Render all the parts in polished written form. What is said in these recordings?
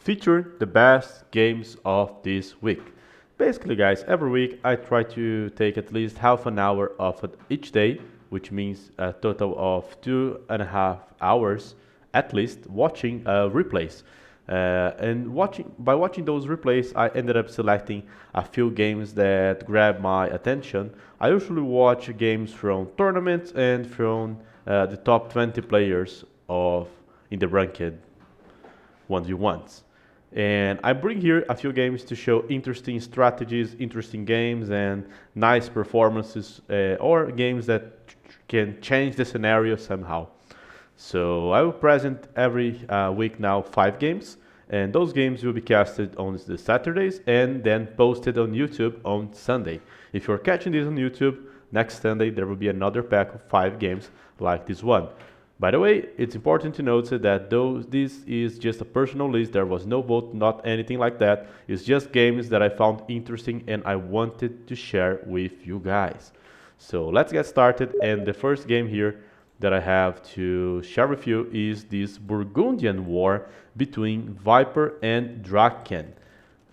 featuring the best games of this week. Basically, guys, every week I try to take at least half an hour of it each day, which means a total of 2.5 hours at least watching replays. And by watching those replays, I ended up selecting a few games that grab my attention. I usually watch games from tournaments and from the top 20 players of in the ranked 1v1s. And I bring here a few games to show interesting strategies, interesting games, and nice performances, or games that can change the scenario somehow. So I will present every week now 5 games, and those games will be casted on the Saturdays and then posted on YouTube on Sunday. If you're catching this on YouTube, next Sunday there will be another pack of 5 games like this one. By the way, it's important to note that though this is just a personal list, there was no vote, not anything like that. It's just games that I found interesting and I wanted to share with you guys. So let's get started, and the first game here that I have to share with you is this Burgundian war between Viper and Dracken.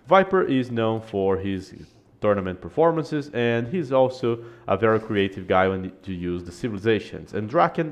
Viper is known for his tournament performances, and he's also a very creative guy when to use the civilizations. And Dracken,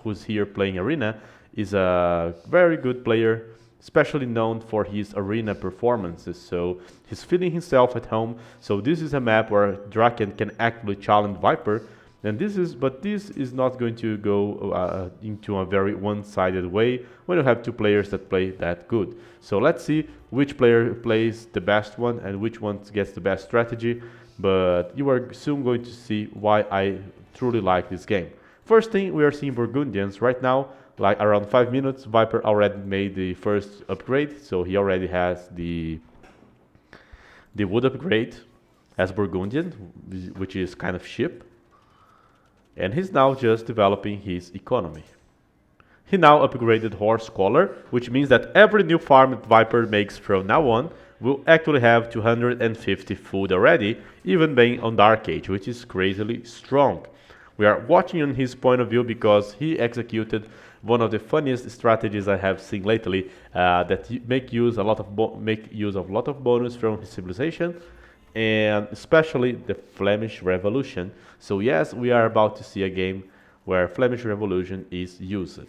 who's here playing arena, is a very good player, especially known for his arena performances. So he's feeling himself at home. So this is a map where Dracken can actually challenge Viper. And this is not going to go into a very one-sided way when you have 2 players that play that good. So let's see which player plays the best one and which one gets the best strategy. But you are soon going to see why I truly like this game. First thing, we are seeing Burgundians right now, like around 5 minutes. Viper already made the first upgrade, so he already has the wood upgrade as Burgundian, which is kind of ship. And he's now just developing his economy. He now upgraded Horse Collar, which means that every new farm that Viper makes from now on will actually have 250 food already, even being on Dark Age, which is crazily strong. We are watching on his point of view because he executed one of the funniest strategies I have seen lately, that make use of a lot of bonus from his civilization, and especially the Flemish Revolution. So yes, we are about to see a game where Flemish Revolution is used.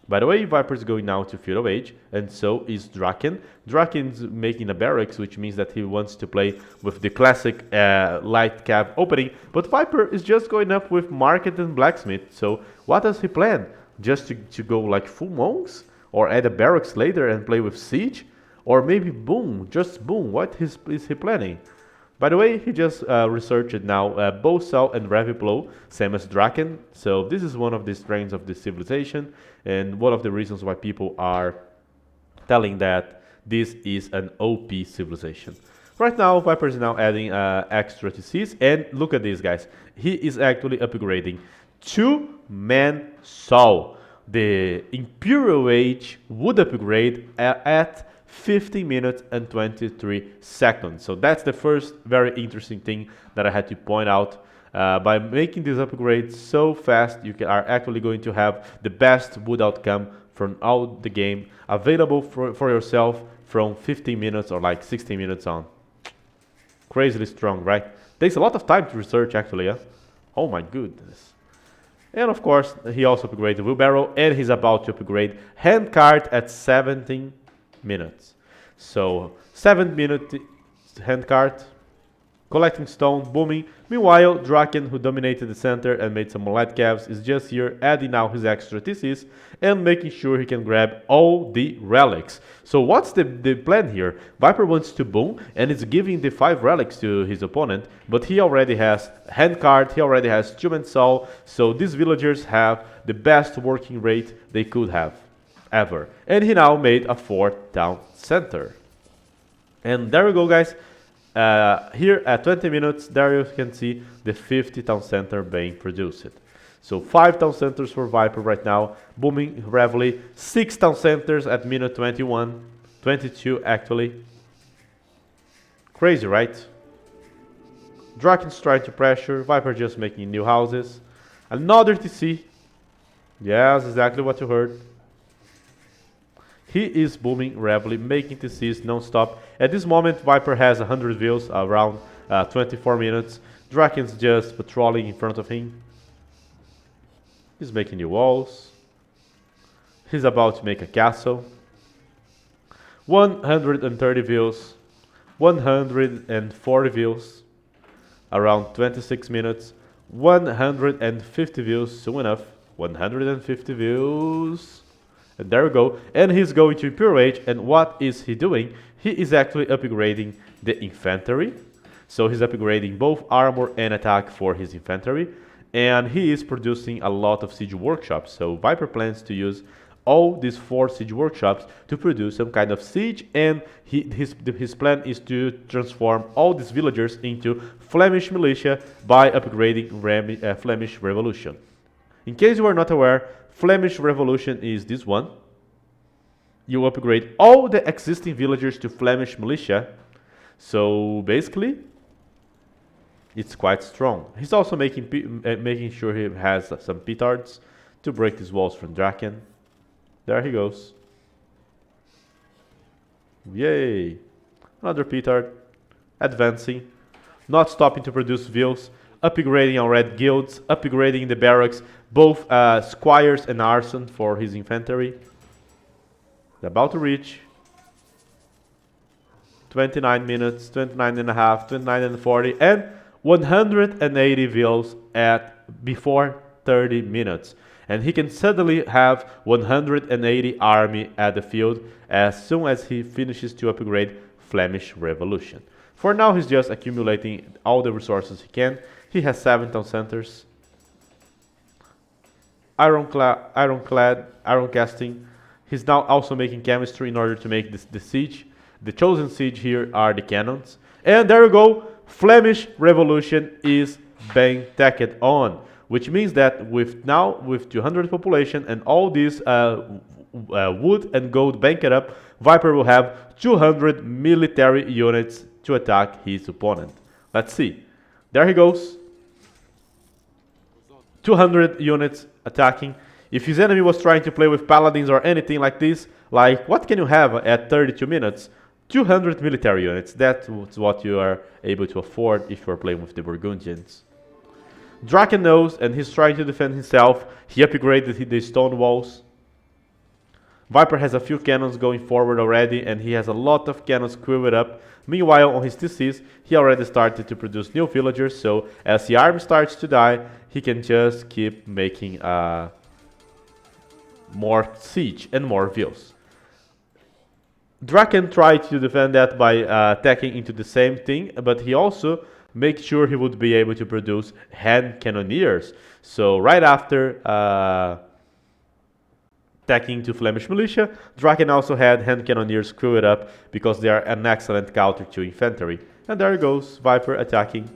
By the way, Viper is going now to Feud of Age, and so is Dracken. Dracken's making a barracks, which means that he wants to play with the classic light cab opening, but Viper is just going up with Market and Blacksmith. So what does he plan? Just to go like full monks? Or add a barracks later and play with siege? Or maybe boom, just boom, what is he planning? By the way, he just researched now Bowsal and Reviplow, same as Dracken. So this is one of the strengths of this civilization, and one of the reasons why people are telling that this is an OP civilization. Right now, Viper is now adding extra TCs, and look at this, guys. He is actually upgrading 2-man Saw, the Imperial Age wood upgrade at 50 minutes and 23 seconds. So that's the first very interesting thing that I had to point out. By making this upgrade so fast, you are actually going to have the best wood outcome from all the game available for yourself from 15 minutes or like 16 minutes on. Crazily strong, right? Takes a lot of time to research actually, yeah? Oh my goodness. And of course, he also upgraded Wheelbarrow, and he's about to upgrade Handcart at 17 minutes. So 7-minute handcart, collecting stone, booming. Meanwhile, Dracken, who dominated the center and made some light calves, is just here adding now his extra TCs and making sure he can grab all the relics. So what's the plan here? Viper wants to boom and is giving the 5 relics to his opponent, but he already has handcart, he already has 2-man Saw, so these villagers have the best working rate they could have ever. And he now made a 4th town center. And there we go, guys. Here at 20 minutes, there you can see the 50 town center being produced. So 5 town centers for Viper right now, booming heavily. 6 town centers at minute 21, 22 actually. Crazy, right? Dracken's trying to pressure, Viper just making new houses. Another TC. Yes, exactly what you heard. he is booming rapidly, making TCs non-stop. At this moment, Viper has 100 views, around 24 minutes. Dracken's just patrolling in front of him. He's making new walls. He's about to make a castle. 130 views. 140 views. Around 26 minutes. 150 views, soon enough. 150 views. And there we go. And he's going to Pure Age. And what is he doing? He is actually upgrading the infantry. So he's upgrading both armor and attack for his infantry. And he is producing a lot of siege workshops. So Viper plans to use all these 4 siege workshops to produce some kind of siege. And his plan is to transform all these villagers into Flemish militia by upgrading Flemish Revolution. In case you are not aware, Flemish Revolution is this one. You upgrade all the existing villagers to Flemish militia. So basically, it's quite strong. He's also making sure he has some petards to break these walls from Dracken. There he goes. Yay! Another petard. Advancing. Not stopping to produce vills. Upgrading our red guilds. Upgrading the barracks. Both squires and arson for his infantry. They're about to reach 29 minutes, 29 and a half, 29 and 40, and 180 vills at before 30 minutes. And he can suddenly have 180 army at the field as soon as he finishes to upgrade Flemish Revolution. For now, he's just accumulating all the resources he can. He has 7 town centers. Iron casting. He's now also making chemistry in order to make the siege. The chosen siege here are the cannons. And there we go. Flemish Revolution is being tacked on. Which means that with 200 population and all these wood and gold banked up, Viper will have 200 military units to attack his opponent. Let's see. There he goes. 200 units attacking. If his enemy was trying to play with paladins or anything like this, like what can you have at 32 minutes? 200 military units. That's what you are able to afford if you are playing with the Burgundians. Dracken knows and he's trying to defend himself. He upgraded the stone walls. Viper has a few cannons going forward already and he has a lot of cannons queued up. Meanwhile, on his TCs, he already started to produce new villagers, so as the army starts to die, he can just keep making more siege and more vills. Dracken tried to defend that by attacking into the same thing, but he also made sure he would be able to produce hand cannoneers. So right after attacking to Flemish militia, Dracken also had hand cannoneers queued up because they are an excellent counter to infantry. And there goes Viper attacking.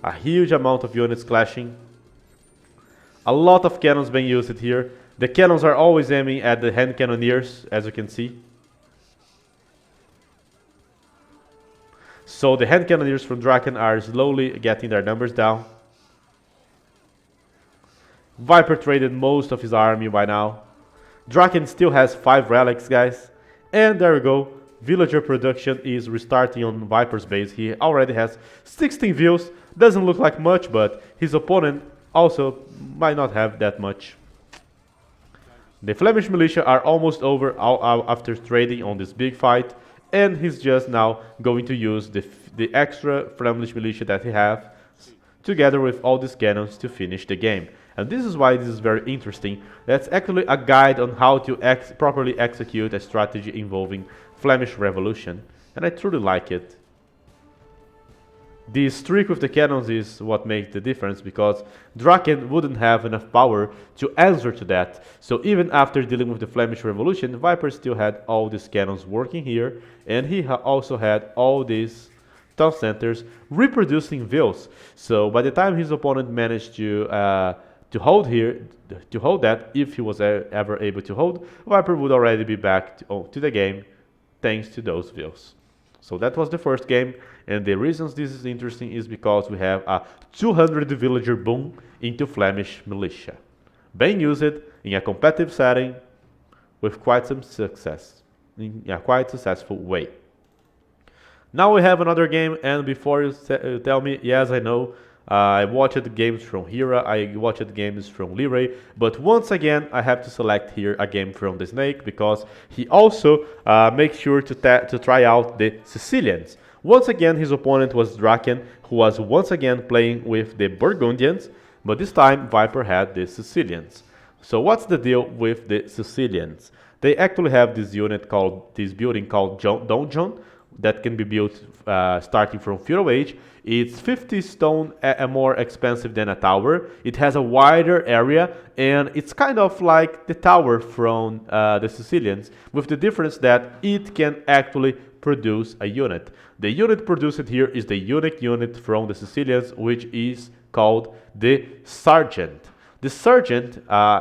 A huge amount of units clashing. A lot of cannons being used here. The cannons are always aiming at the hand cannoneers, as you can see. So the hand cannoneers from Dracken are slowly getting their numbers down. Viper traded most of his army by now. Dracken still has 5 relics, guys. And there we go. Villager production is restarting on Viper's base. He already has 16 views. Doesn't look like much, but his opponent also might not have that much. The Flemish militia are almost over after trading on this big fight. And he's just now going to use the extra Flemish militia that he has together with all these cannons to finish the game. And this is why this is very interesting. That's actually a guide on how to properly execute a strategy involving Flemish Revolution. And I truly like it. The streak with the cannons is what makes the difference, because Dracken wouldn't have enough power to answer to that. So even after dealing with the Flemish Revolution, Viper still had all these cannons working here, and he also had all these town centers reproducing vills. So by the time his opponent managed to hold that, if he was ever able to hold, Viper would already be back to the game thanks to those vills. So that was the first game, and the reasons this is interesting is because we have a 200 villager boom into Flemish militia being used, in a competitive setting with quite some success, in a quite successful way. Now we have another game, and before you tell me, yes, I know, I watched games from Hera, I watched games from Liray, but once again I have to select here a game from the Snake because he also makes sure to try out the Sicilians. Once again his opponent was Dracken, who was once again playing with the Burgundians, but this time Viper had the Sicilians. So what's the deal with the Sicilians? They actually have this building called Donjon, that can be built starting from Feudal Age. It's 50 stone more expensive than a tower. It has a wider area, and it's kind of like the tower from the Sicilians, with the difference that it can actually produce a unit. The unit produced here is the unique unit from the Sicilians, which is called the Sergeant. The Sergeant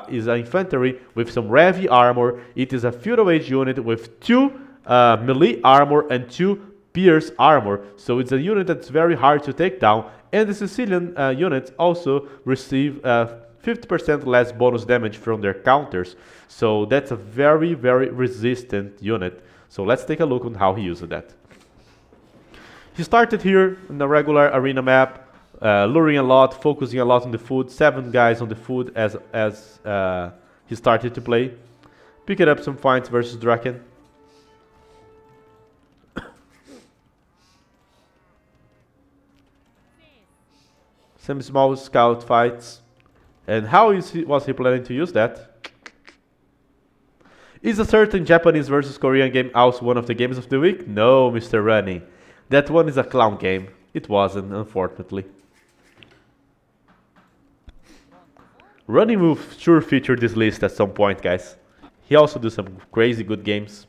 is an infantry with some heavy armor. It is a Feudal Age unit with 2 melee armor and 2 pierce armor, so it's a unit that's very hard to take down, and the Sicilian units also receive 50% less bonus damage from their counters, so that's a very resistant unit. So let's take a look on how he used that. He started here in the regular arena map, luring a lot, focusing a lot on the food, 7 guys on the food as he started to play. Picking up some fights versus Dracken. Some small scout fights. And how was he planning to use that? Is a certain Japanese versus Korean game also one of the games of the week? No, Mr. Running. That one is a clown game. It wasn't, unfortunately. Running will sure feature this list at some point, guys. He also does some crazy good games.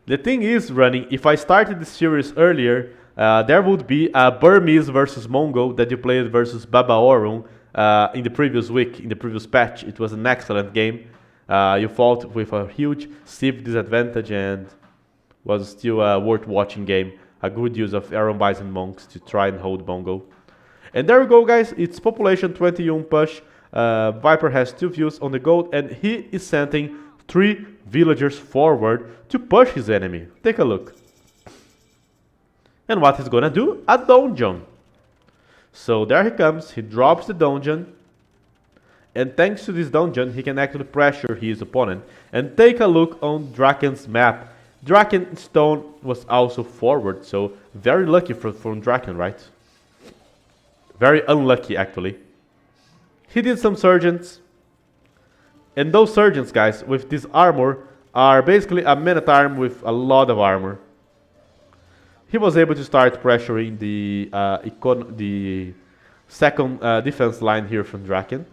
The thing is, Running, if I started the series earlier, there would be a Burmese versus Mongol that you played versus Baba Orun in the previous week, in the previous patch. It was an excellent game. You fought with a huge civ disadvantage and was still a worth watching game. A good use of Aaron Bison monks to try and hold Mongol. And there we go, guys. It's population 21 push. Viper has 2 views on the gold, and he is sending 3 villagers forward to push his enemy. Take a look. And what he's gonna do? A donjon. So there he comes, he drops the donjon, and thanks to this donjon he can actually pressure his opponent. And take a look on Dracken's map. Dracken stone was also forward, so very lucky from Dracken, right? Very unlucky actually. He did some sergeants, and those sergeants, guys, with this armor are basically a men-at-arms with a lot of armor. He was able to start pressuring the second defense line here from Dracken.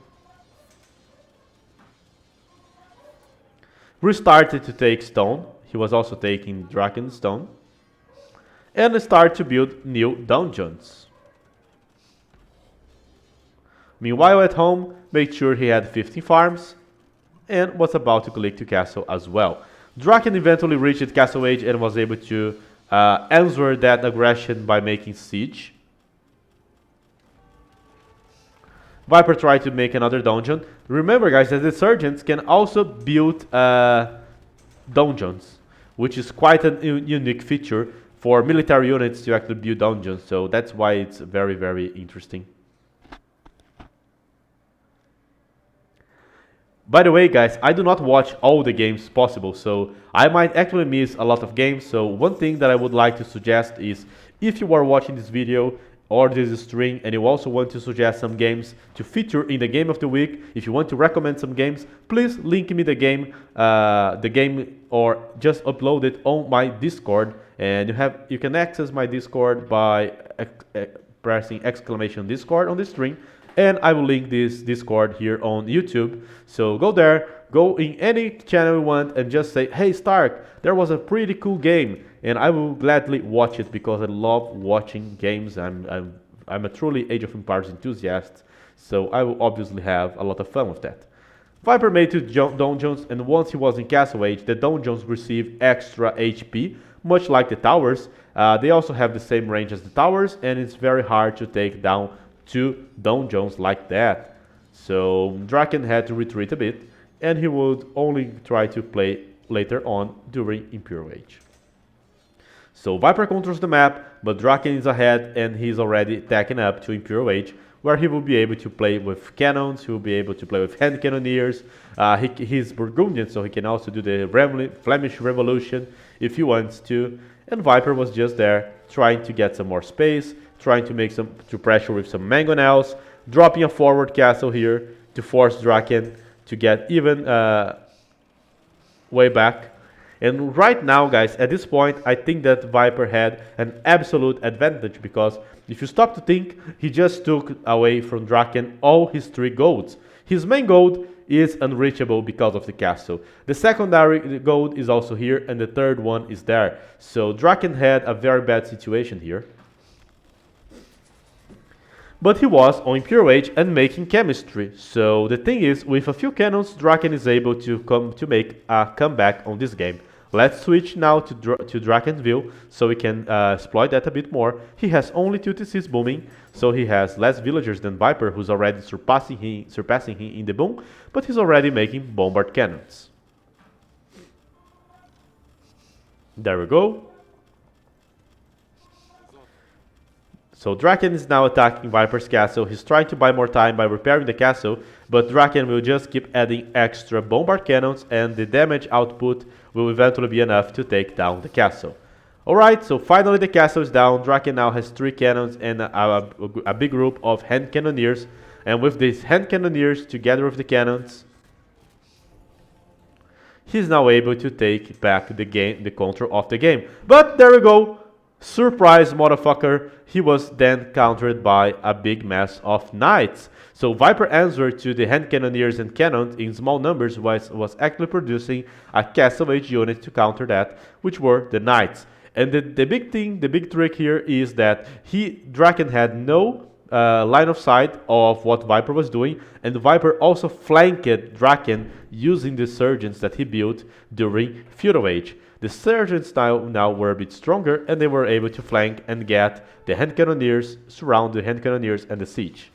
Restarted to take stone. He was also taking Dracken stone. And start to build new dungeons. Meanwhile at home, made sure he had 15 farms and was about to click to castle as well. Dracken eventually reached castle age and was able to answer that aggression by making siege. Viper tried to make another dungeon. Remember, guys, that the sergeants can also build dungeons, which is quite a unique feature for military units to actually build dungeons. So that's why it's very interesting. By the way, guys, I do not watch all the games possible, so I might actually miss a lot of games. So one thing that I would like to suggest is, if you are watching this video or this stream and you also want to suggest some games to feature in the game of the week, if you want to recommend some games, please link me the game or just upload it on my Discord, and you can access my Discord by pressing exclamation Discord on the stream. And I will link this Discord here on YouTube. So go there, go in any channel you want and just say, hey Stark, there was a pretty cool game. And I will gladly watch it because I love watching games. I'm a truly Age of Empires enthusiast. So I will obviously have a lot of fun with that. Viper made 2 dungeons, and once he was in Castle Age, the dungeons receive extra HP, much like the towers. They also have the same range as the towers, and it's very hard to take down 2 dungeons like that. So Dracken had to retreat a bit, and he would only try to play later on during Imperial Age. So Viper controls the map, but Dracken is ahead and he's already attacking up to Imperial Age, where he will be able to play with cannons, he will be able to play with hand cannoneers. He's Burgundian, so he can also do the Flemish Revolution if he wants to. And Viper was just there, trying to get some more space, trying to make to pressure with some mangonels, dropping a forward castle here to force Dracken to get even way back. And right now, guys, at this point, I think that Viper had an absolute advantage, because if you stop to think, he just took away from Dracken all his 3 golds. His main gold is unreachable because of the castle. The secondary gold is also here, and the third one is there. So Dracken had a very bad situation here. But he was on Imperial Age and making chemistry. So the thing is, with a few cannons, Dracken is able to make a comeback on this game. Let's switch now to Dracken's view, so we can exploit that a bit more. He has only 2 TCs booming, so he has less villagers than Viper, who's already surpassing him in the boom, but he's already making bombard cannons. There we go. So Dracken is now attacking Viper's castle. He's trying to buy more time by repairing the castle, but Dracken will just keep adding extra bombard cannons, and the damage output will eventually be enough to take down the castle. Alright, so finally the castle is down. Dracken now has 3 cannons and a big group of hand cannoneers, and with these hand cannoneers together with the cannons, he's now able to take back the control of the game. But there we go! Surprise, motherfucker! He was then countered by a big mass of knights. So Viper answered to the hand cannoneers and cannons in small numbers, was actually producing a castle age unit to counter that, which were the knights. And the big trick here is that Dracken had no line of sight of what Viper was doing, and Viper also flanked Dracken using the surgeons that he built during Feudal Age. The surgeons now were a bit stronger, and they were able to flank and get the hand cannoneers, surround the hand cannoneers and the siege.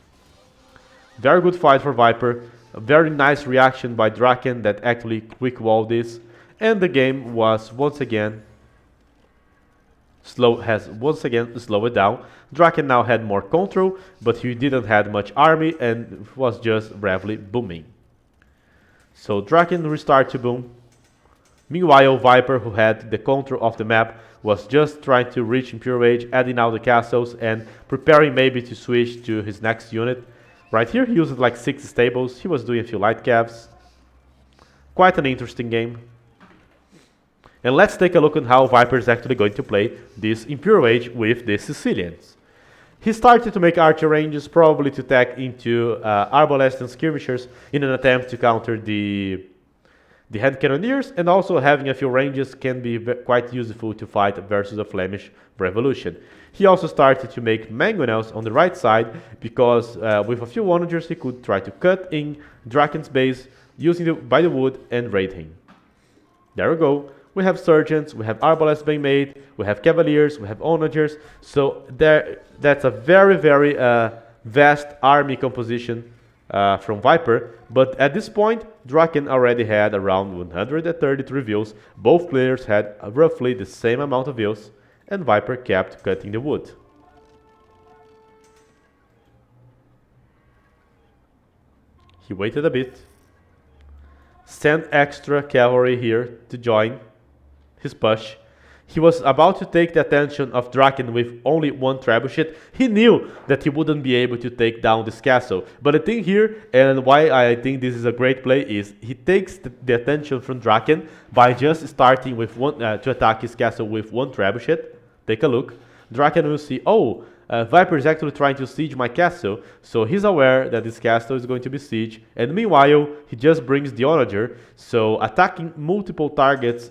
Very good fight for Viper, a very nice reaction by Dracken that actually quick walled this, and the game was once again slowed it down. Dracken now had more control, but he didn't have much army and was just bravely booming. So Dracken restarted to boom. Meanwhile, Viper, who had the control of the map, was just trying to reach Imperial Age, adding out the castles and preparing maybe to switch to his next unit. Right here he used like 6 stables, he was doing a few light cabs. Quite an interesting game. And let's take a look at how Viper is actually going to play this Imperial Age with the Sicilians. He started to make archer ranges, probably to attack into arbalests and skirmishers in an attempt to counter the hand cannoneers, and also having a few ranges can be quite useful to fight versus a Flemish revolution. He also started to make mangonels on the right side, because with a few onagers he could try to cut in Dracken's base using the wood and raid him. There we go. We have surgeons, we have arbalests being made, we have cavaliers, we have onagers. So that's a very vast army composition from Viper, but at this point Dracken already had around 133 views. Both players had roughly the same amount of views, and Viper kept cutting the wood. He waited a bit, sent extra cavalry here to join his push. He was about to take the attention of Dracken with only 1 trebuchet. He knew that he wouldn't be able to take down this castle. But the thing here, and why I think this is a great play, is he takes the attention from Dracken by just starting with to attack his castle with 1 trebuchet. Take a look. Dracken will see, oh, Viper is actually trying to siege my castle, so he's aware that this castle is going to be sieged, and meanwhile he just brings the onager, so attacking multiple targets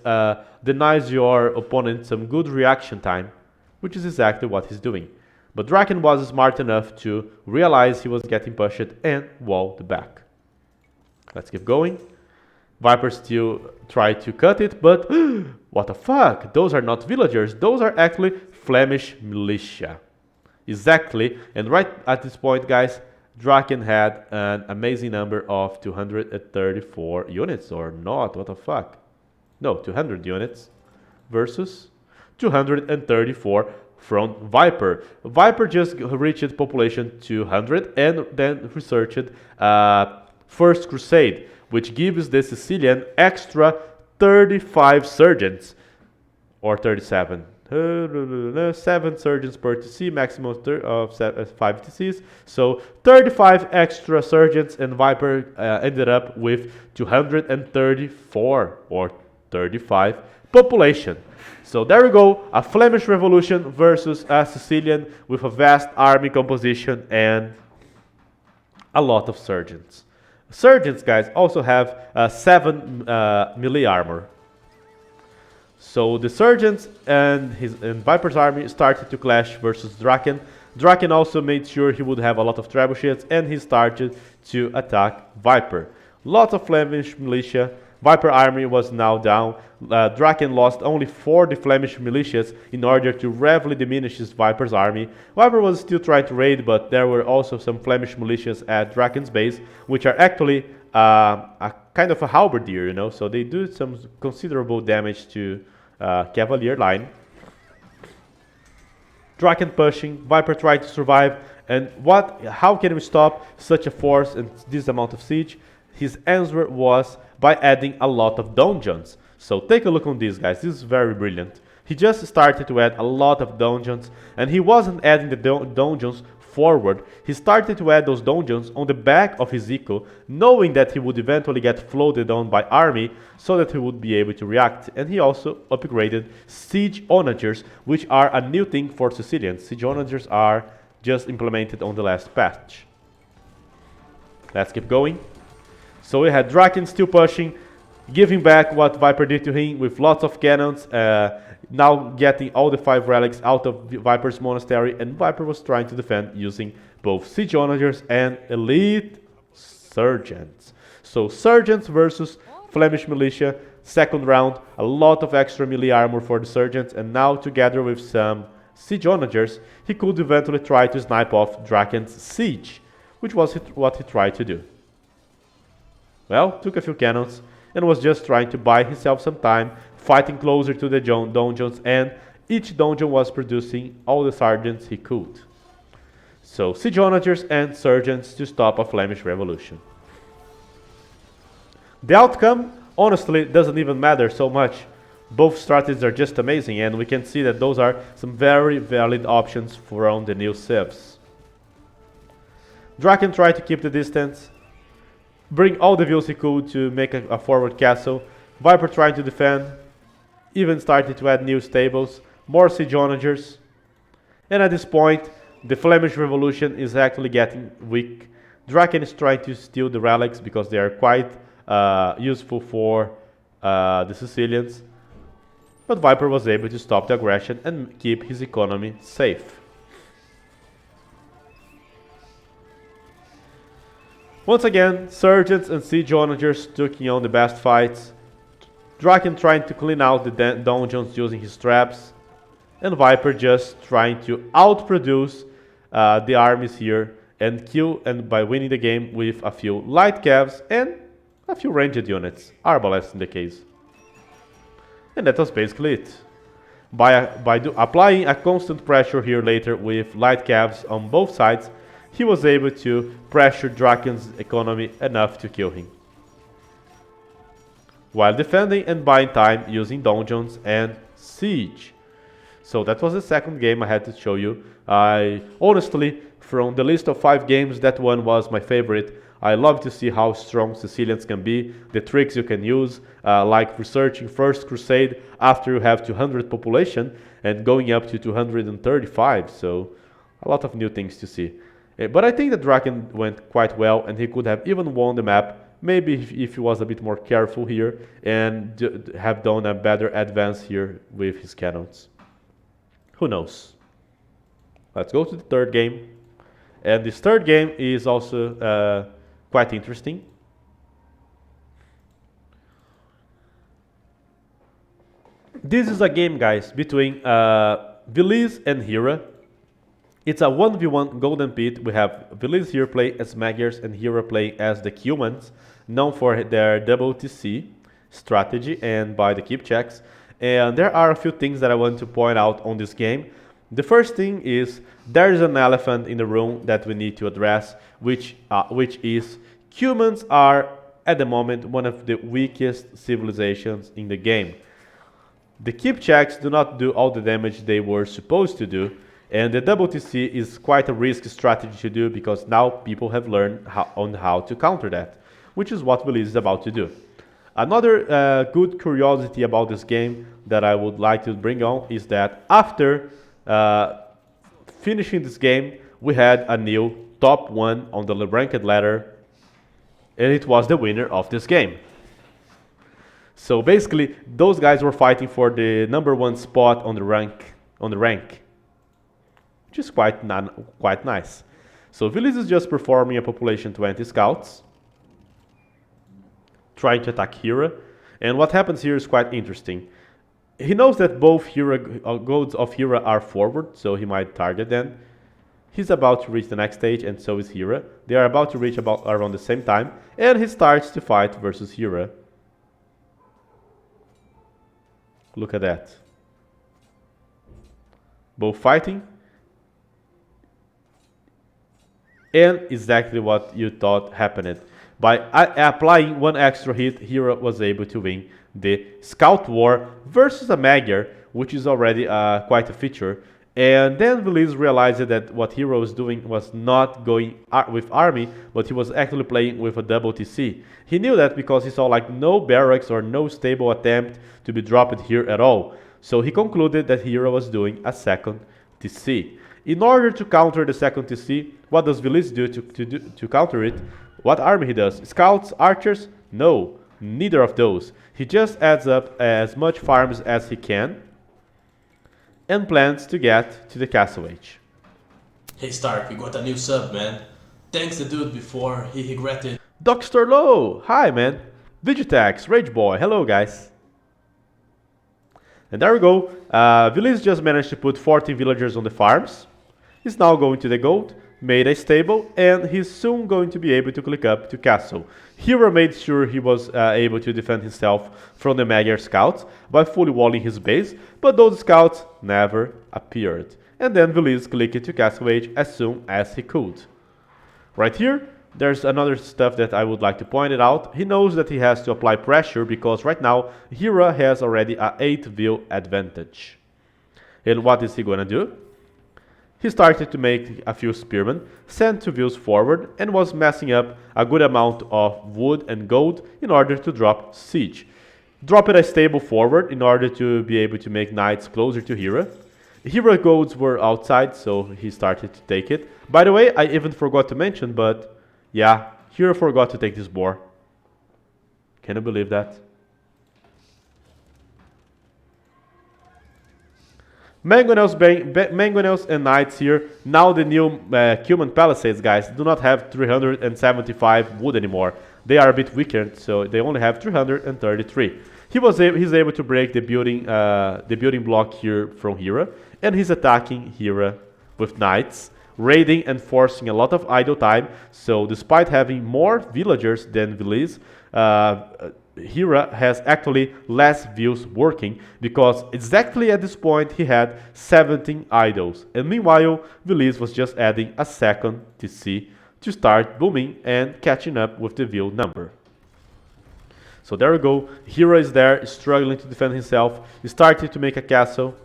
denies your opponent some good reaction time, which is exactly what he's doing. But Dracken was smart enough to realize he was getting pushed and walled back. Let's keep going. Viper still tried to cut it, but what the fuck? Those are not villagers, those are actually Flemish militia. Exactly, and right at this point, guys, Dracken had an amazing number of 234 units, or not, what the fuck? No, 200 units versus 234 from Viper. Viper just reached population 200 and then researched First Crusade, which gives the Sicilian extra 35 surgeons, or 37. 7 surgeons per TC, maximum of 5 TCs. So 35 extra surgeons, and Viper ended up with 234 or 35 population. So there we go, a Flemish revolution versus a Sicilian with a vast army composition and a lot of surgeons. Surgeons, guys, also have 7 melee armor. So the Surgeons and Viper's army started to clash versus Dracken. Dracken also made sure he would have a lot of trebuchets, and he started to attack Viper. Lots of Flemish militia. Viper army was now down. Dracken lost only 40 Flemish militias in order to gravely diminish his Viper's army. Viper was still trying to raid, but there were also some Flemish militias at Dracken's base, which are actually a kind of a halberdier, you know, so they do some considerable damage to Cavalier line. Dracken pushing, Viper tried to survive, and how can we stop such a force and this amount of siege? His answer was by adding a lot of dungeons. So take a look on this, guys, this is very brilliant. He just started to add a lot of dungeons, and he wasn't adding the dungeons forward. He started to add those dungeons on the back of his eco, knowing that he would eventually get floated on by army so that he would be able to react. And he also upgraded siege onagers, which are a new thing for Sicilians. Siege onagers are just implemented on the last patch. Let's keep going. So we had Dracken still pushing, giving back what Viper did to him with lots of cannons, now getting all the 5 relics out of Viper's monastery, and Viper was trying to defend using both siege onagers and elite surgeons. So surgeons versus Flemish militia, second round, a lot of extra melee armor for the surgeons, and now together with some siege onagers, he could eventually try to snipe off Dracken's siege, which was what he tried to do. Well, took a few cannons and was just trying to buy himself some time, fighting closer to the dungeons, and each dungeon was producing all the sergeants he could. So siege onagers and surgeons to stop a Flemish revolution. The outcome honestly doesn't even matter so much. Both strategies are just amazing, and we can see that those are some very valid options from the new civs. Dracken tried to keep the distance, bring all the views he could to make a forward castle. Viper trying to defend, even started to add new stables, more siege onagers. And at this point, the Flemish revolution is actually getting weak. Dracken is trying to steal the relics because they are quite useful for the Sicilians. But Viper was able to stop the aggression and keep his economy safe. Once again, surgeons and siege onagers taking on the best fights. Dracken trying to clean out the dungeons using his traps, and Viper just trying to outproduce the armies here and kill, and by winning the game with a few light cavs and a few ranged units, arbalests in the case. And that was basically it. By applying a constant pressure here later with light cavs on both sides, he was able to pressure Dracken's economy enough to kill him, while defending and buying time using dungeons and siege. So that was the second game I had to show you. Honestly, from the list of 5 games, that one was my favorite. I love to see how strong Sicilians can be, the tricks you can use, like researching First Crusade after you have 200 population and going up to 235, so a lot of new things to see. But I think that Dracken went quite well, and he could have even won the map, maybe if he was a bit more careful here and have done a better advance here with his cannons. Who knows? Let's go to the third game. And this third game is also quite interesting. This is a game, guys, between Villese and Hera. It's a 1v1 golden pit. We have Villese here playing as Magyars and Hera playing as the humans, known for their WTC strategy and by the keep checks. And there are a few things that I want to point out on this game. The first thing is there is an elephant in the room that we need to address, which is humans are at the moment one of the weakest civilizations in the game. The keep checks do not do all the damage they were supposed to do, and the WTC is quite a risky strategy to do because now people have learned how to counter that, which is what Villese is about to do. Another good curiosity about this game that I would like to bring on is that after finishing this game, we had a new top 1 on the ranked ladder, and it was the winner of this game. So basically, those guys were fighting for the #1 spot on the rank, which is quite nice. So Villese is just performing a population 20 scouts, trying to attack Hera, and what happens here is quite interesting. He knows that both gods of Hera are forward, so he might target them. He's about to reach the next stage, and so is Hera. They are about to reach about around the same time, and he starts to fight versus Hera. Look at that. Both fighting. And exactly what you thought happened. By applying one extra hit, Hera was able to win the Scout War versus a Magyar, which is already quite a feature. And then Villese realized that what Hera was doing was not going with army, but he was actually playing with a double TC. He knew that because he saw like no barracks or no stable attempt to be dropped here at all. So he concluded that Hera was doing a second TC. In order to counter the second TC, what does Villese do to counter it? What army he does? Scouts? Archers? No, neither of those. He just adds up as much farms as he can and plans to get to the Castle Age. Hey Stark, we got a new sub, man. Thanks the dude before, he regretted. Dr. Low! Hi, man. Vigitax, Rage Boy, hello guys. And there we go. Villese just managed to put 14 villagers on the farms. He's now going to the gold, made a stable, and he's soon going to be able to click up to castle. Hera made sure he was able to defend himself from the Magyar scouts by fully walling his base, but those scouts never appeared. And then Villese clicked to castle age as soon as he could. Right here, there's another stuff that I would like to point it out. He knows that he has to apply pressure because right now Hera has already a 8 vil advantage. And what is he gonna do? He started to make a few spearmen, sent 2 vils forward, and was massing up a good amount of wood and gold in order to drop siege. Dropped a stable forward in order to be able to make knights closer to Hera. Hera golds were outside, so he started to take it. By the way, I even forgot to mention, but yeah, Hera forgot to take this boar. Can you believe that? Mangonels and Knights here. Now the new Cuman Palisades guys do not have 375 wood anymore. They are a bit weakened, so they only have 333. He's able to break the building block here from Hera, and he's attacking Hera with Knights, raiding and forcing a lot of idle time. So despite having more villagers than Villese, Hera has actually less views working because exactly at this point he had 17 idols, and meanwhile Villese was just adding a second TC to start booming and catching up with the view number. So there we go, Hera is there struggling to defend himself. He started to make a castle,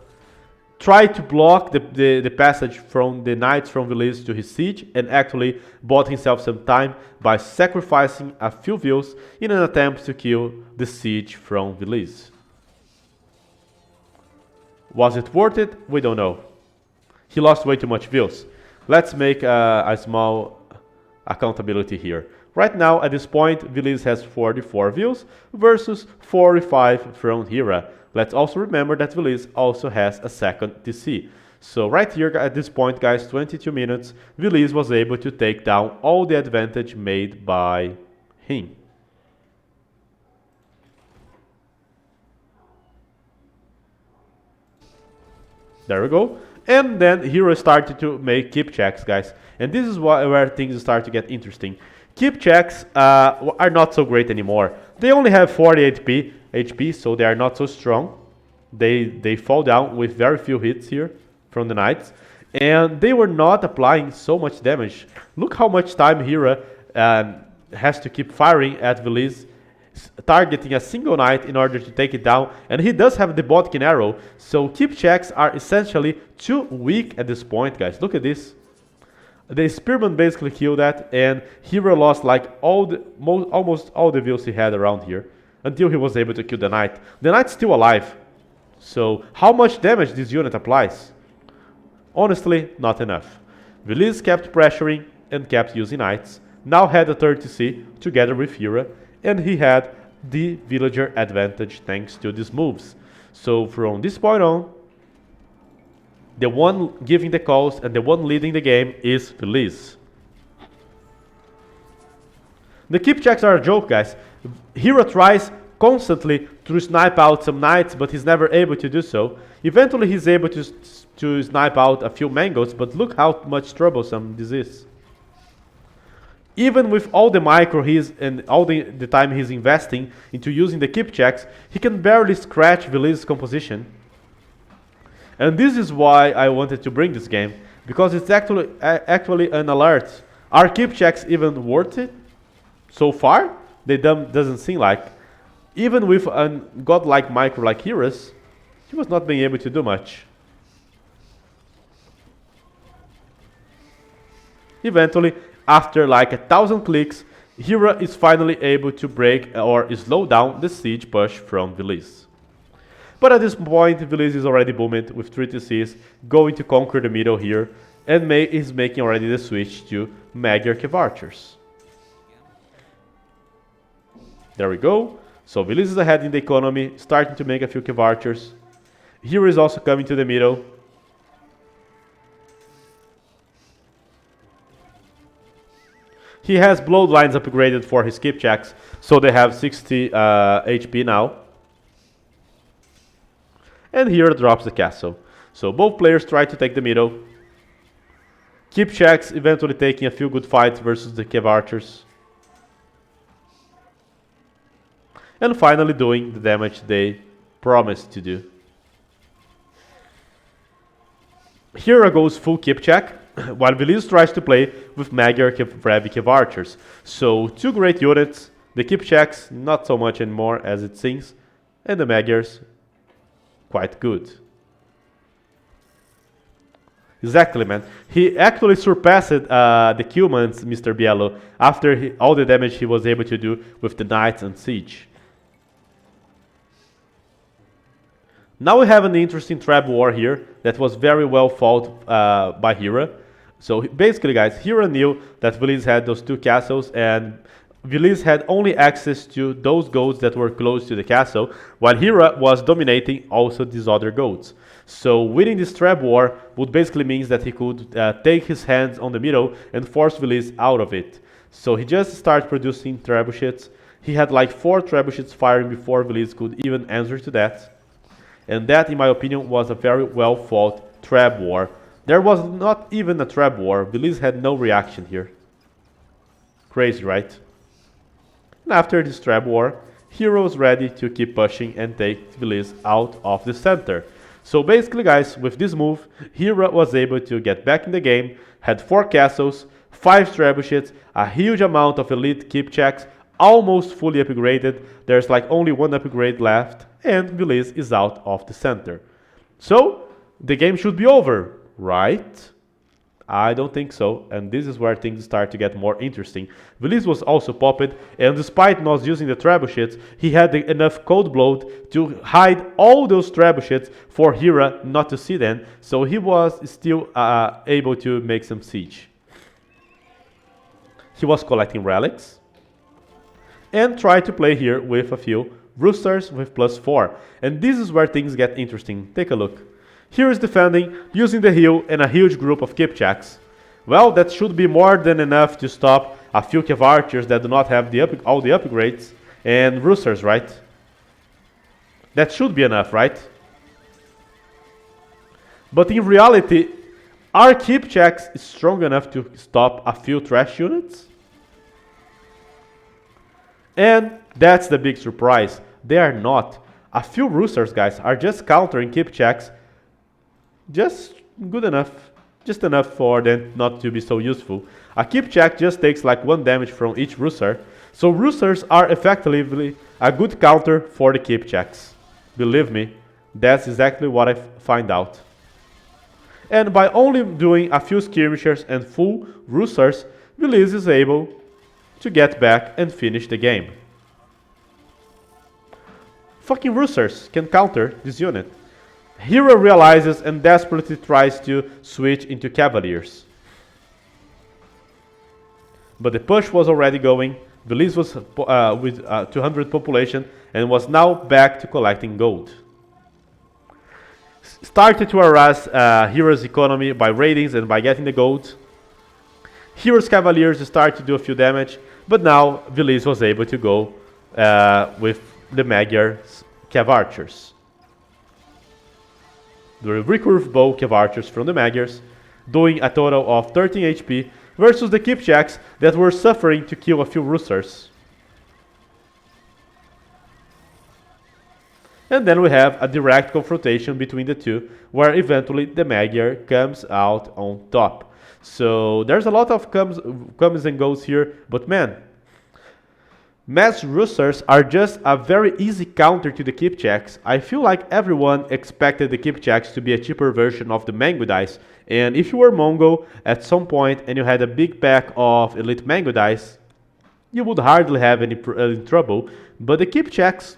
tried to block the passage from the knights from Villese to his siege, and actually bought himself some time by sacrificing a few vils in an attempt to kill the siege from Villese. Was it worth it? We don't know. He lost way too much vils. Let's make a small accountability here. Right now, at this point, Villese has 44 vils versus 45 from Hera. Let's also remember that Villese also has a second TC. So right here at this point, guys, 22 minutes, Villese was able to take down all the advantage made by him. There we go. And then Hero started to make keep checks, guys. And this is where things start to get interesting. Keep checks are not so great anymore. They only have 40 HP, so they are not so strong. They fall down with very few hits here from the knights. And they were not applying so much damage. Look how much time Hera has to keep firing at Villese, targeting a single knight in order to take it down. And he does have the Bodkin arrow, so keep checks are essentially too weak at this point, guys. Look at this. The spearman basically killed that, and Hera lost like almost all the views he had around here until he was able to kill the knight. The knight's still alive, so how much damage this unit applies? Honestly, not enough. Villese kept pressuring and kept using knights, now had a 30C together with Hera, and he had the villager advantage thanks to these moves. So from this point on, the one giving the calls and the one leading the game is Villese. The keep checks are a joke, guys. Hera tries constantly to snipe out some knights, but he's never able to do so. Eventually he's able to snipe out a few mangoes, but look how much troublesome this is. Even with all the micro and all the time he's investing into using the keep checks, he can barely scratch Villese's composition. And this is why I wanted to bring this game, because it's actually an alert. Are keep checks even worth it? So far, they doesn't seem like. Even with a godlike micro like Hera's, he was not being able to do much. Eventually, after like 1,000 clicks, Hera is finally able to break or slow down the siege push from Villese. But at this point, Villese is already booming with 3 TCs, going to conquer the middle here, and is making already the switch to Magyar Cav Archers. There we go. So Villese is ahead in the economy, starting to make a few Cav Archers. Hera is also coming to the middle. He has bloodlines upgraded for his keep checks, so they have 60 HP now. And Hera drops the castle. So both players try to take the middle. Keep checks eventually taking a few good fights versus the Cav Archers. And finally doing the damage they promised to do. Hera goes full keep check, while Villese tries to play with Magyar Cav Archers. So two great units, the keep checks not so much anymore as it seems, and the Magyars quite good. Exactly, man. He actually surpassed the Cumans, Mr. Bielo, after all the damage he was able to do with the Knights and Siege. Now we have an interesting trap war here that was very well fought by Hera. So basically, guys, Hera knew that Villese had those two castles, and Villese had only access to those goats that were close to the castle, while Hera was dominating also these other goats. So winning this trap war would basically mean that he could take his hands on the middle and force Villese out of it. So he just started producing trebuchets. He had like 4 trebuchets firing before Villese could even answer to that. And that, in my opinion, was a very well fought trap war. There was not even a trap war. Villese had no reaction here. Crazy, right? And after this trap war, Hera was ready to keep pushing and take Villese out of the center. So basically, guys, with this move, Hera was able to get back in the game, had 4 castles, 5 trebuchets, a huge amount of elite keep checks, almost fully upgraded. There's like only 1 upgrade left, and Villese is out of the center. So the game should be over, right? I don't think so, and this is where things start to get more interesting. Villese was also popped, and despite not using the trebuchets, he had enough cold blood to hide all those trebuchets for Hera not to see them, so he was still able to make some siege. He was collecting relics, and tried to play here with a few roosters with +4, and this is where things get interesting. Take a look. Here is defending, using the heal and a huge group of keep checks. Well, that should be more than enough to stop a few Cav Archers that do not have all the upgrades and roosters, right? That should be enough, right? But in reality, are keep checks strong enough to stop a few trash units? And that's the big surprise. They are not. A few roosters, guys, are just countering keep checks. Just good enough. Just enough for them not to be so useful. A keep check just takes like 1 damage from each rooster. So roosters are effectively a good counter for the keep checks. Believe me, that's exactly what I find out. And by only doing a few skirmishers and full roosters, Villese is able to get back and finish the game. Fucking roosters can counter this unit. Hera realizes and desperately tries to switch into cavaliers. But the push was already going. Villese was with 200 population and was now back to collecting gold. Started to harass Hera's economy by raidings and by getting the gold. Hera's cavaliers started to do a few damage, but now Villese was able to go with the Magyar's cav archers. The recurve bow cav archers from the Magyars, doing a total of 13 HP versus the Kipchaks that were suffering to kill a few roosters. And then we have a direct confrontation between the two, where eventually the Magyar comes out on top. So there's a lot of comes and goes here, but man, mass roosters are just a very easy counter to the Kipchaks. I feel like everyone expected the Kipchaks to be a cheaper version of the Mango Dice, and if you were Mongol at some point and you had a big pack of elite Mango Dice, you would hardly have any trouble, but the Kipchaks,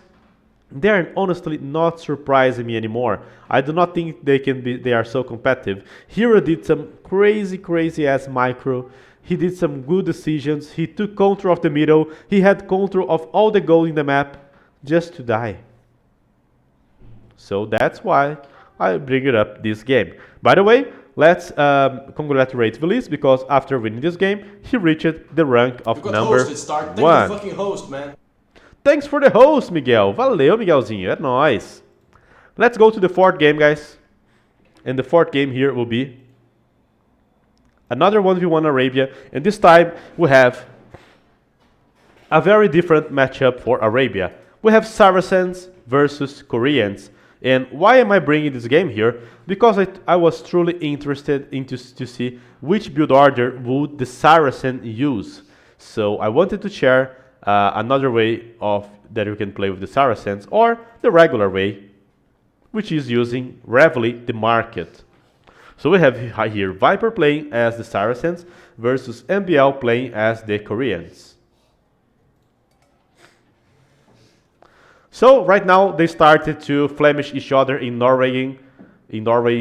they are honestly not surprising me anymore. I do not think they are so competitive. Hera did some crazy ass micro. He did some good decisions. He took control of the middle. He had control of all the gold in the map just to die. So that's why I bring it up this game. By the way, let's congratulate Villese, because after winning this game, he reached the rank of number 1. Thank you fucking host, man. Thanks for the host, Miguel. Valeu, Miguelzinho. É nóis. Let's go to the 4th game, guys. And the 4th game here will be another 1v1 Arabia. And this time we have a very different matchup for Arabia. We have Saracens versus Koreans. And why am I bringing this game here? Because I was truly interested to see which build order would the Saracen use. So I wanted to share another way of that you can play with the Saracens, or the regular way, which is using Reveille the Market. So we have here Viper playing as the Saracens versus MBL playing as the Koreans. So right now they started to Flemish each other in Norway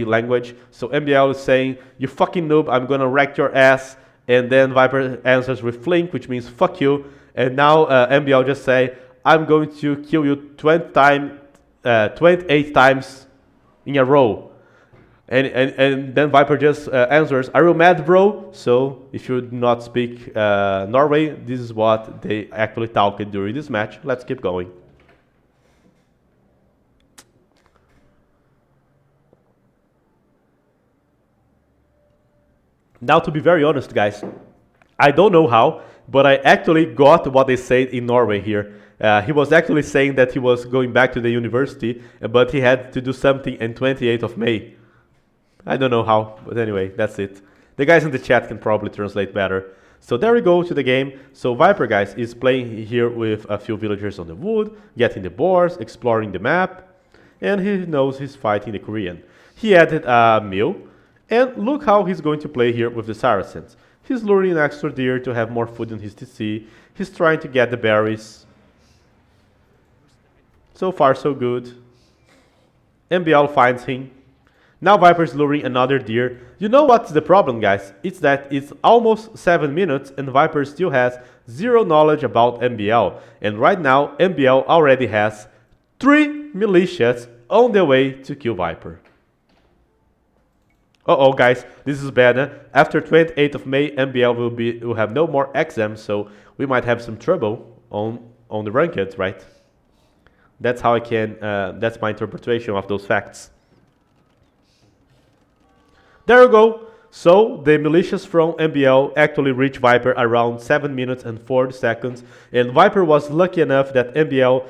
language. So MBL is saying, "You fucking noob, I'm gonna wreck your ass." And then Viper answers with Flink, which means fuck you. And now MBL just say, "I'm going to kill you 28 times in a row." And then Viper just answers, "Are you mad, bro?" So if you do not speak Norway, this is what they actually talked during this match. Let's keep going. Now, to be very honest, guys, I don't know how, but I actually got what they said in Norway here. He was actually saying that he was going back to the university, but he had to do something on 28th of May. I don't know how, but anyway, that's it. The guys in the chat can probably translate better. So there we go to the game. So Viper, guys, is playing here with a few villagers on the wood, getting the boars, exploring the map, and he knows he's fighting the Korean. He added a mill, and look how he's going to play here with the Saracens. He's luring an extra deer to have more food in his TC. He's trying to get the berries. So far, so good. MBL finds him. Now Viper's luring another deer. You know what's the problem, guys? It's that it's almost 7 minutes and Viper still has zero knowledge about MBL. And right now, MBL already has 3 militias on their way to kill Viper. Uh-oh, guys, this is bad. Huh? After 28th of May, MBL will have no more exams, so we might have some trouble on the rankeds, right? That's how I can. That's my interpretation of those facts. There you go. So the militias from MBL actually reached Viper around 7 minutes and 40 seconds, and Viper was lucky enough that MBL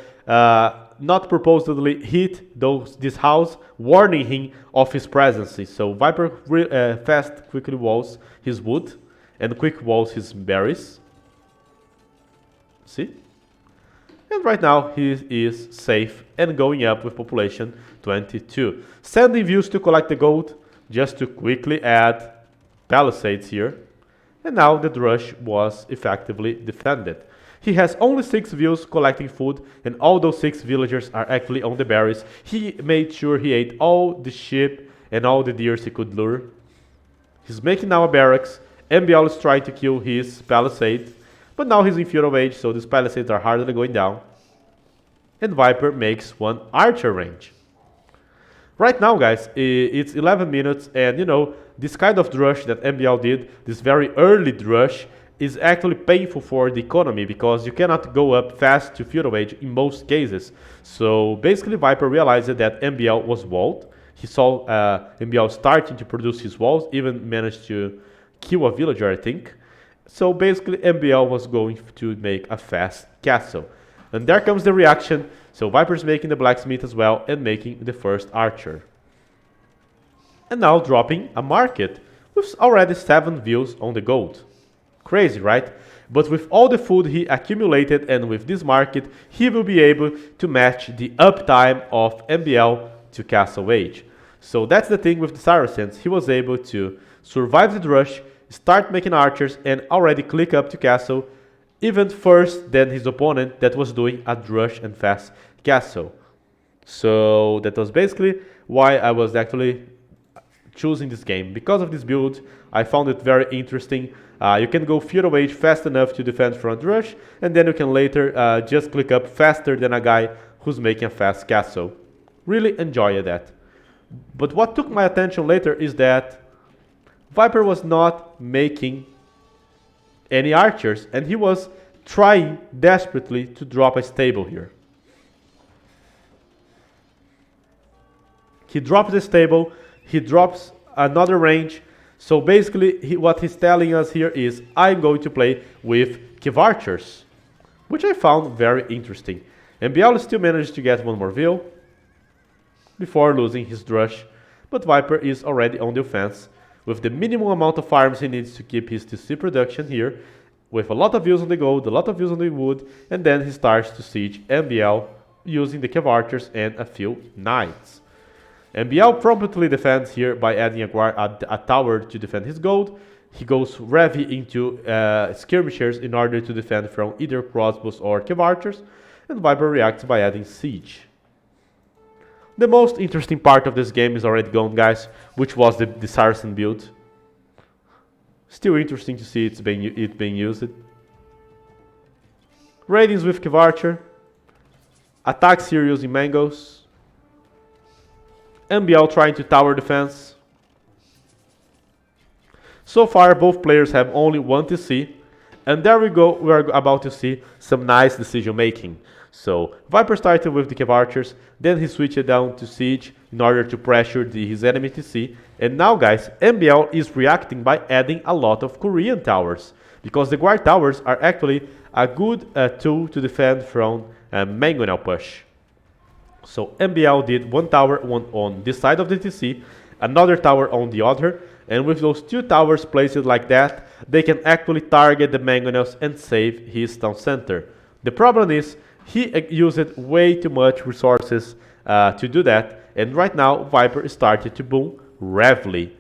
not purposely hit this house, warning him of his presence. So Viper fast quickly walls his wood and quick walls his berries. See? And right now he is safe and going up with population 22. Sending views to collect the gold, just to quickly add palisades here. And now the rush was effectively defended. He has only 6 views collecting food, and all those 6 villagers are actually on the berries. He made sure he ate all the sheep and all the deers he could lure. He's making now a barracks. MBL is trying to kill his palisade, but now he's in feudal age, so these palisades are hardly going down. And Viper makes one archer range. Right now, guys, it's 11 minutes, and you know, this kind of drush that MBL did, this very early drush, is actually painful for the economy because you cannot go up fast to feudal age in most cases. So basically, Viper realized that MBL was walled. He saw MBL starting to produce his walls, even managed to kill a villager, I think. So basically, MBL was going to make a fast castle. And there comes the reaction. So Viper's making the blacksmith as well and making the first archer. And now dropping a market with already 7 views on the gold. Crazy, right? But with all the food he accumulated and with this market, he will be able to match the uptime of MBL to castle age. So that's the thing with the Sarracens. He was able to survive the rush, start making archers, and already click up to castle even first than his opponent that was doing a drush and fast castle. So that was basically why I was actually choosing this game. Because of this build, I found it very interesting. You can go feudal age fast enough to defend front rush, and then you can later just click up faster than a guy who's making a fast castle. Really enjoy that. But what took my attention later is that Viper was not making any archers, and he was trying desperately to drop a stable here. He drops the stable, he drops another range. So basically what he's telling us here is I'm going to play with Cav archers, which I found very interesting. MBL still managed to get one more veil before losing his drush, but Viper is already on the offense with the minimum amount of farms he needs to keep his TC production here, with a lot of views on the gold, a lot of views on the wood, and then he starts to siege MBL using the Cav archers and a few knights. MBL promptly defends here by adding a tower to defend his gold. He goes heavy into skirmishers in order to defend from either crossbows or Cav archers, and Viper reacts by adding siege. The most interesting part of this game is already gone, guys, which was the Sarracen build. Still interesting to see it being used. Raidings with Cav archer. Attacks here using mangoes. MBL trying to tower defense. So far, both players have only one TC. And there we go, we are about to see some nice decision making. So, Viper started with the Cav archers, then he switched down to siege in order to pressure his enemy TC. And now, guys, MBL is reacting by adding a lot of Korean towers, because the guard towers are actually a good tool to defend from mangonel push. So MBL did one tower on this side of the TC, another tower on the other, and with those 2 towers placed like that, they can actually target the mangonels and save his town center. The problem is, he used way too much resources to do that, and right now Viper started to boom heavily,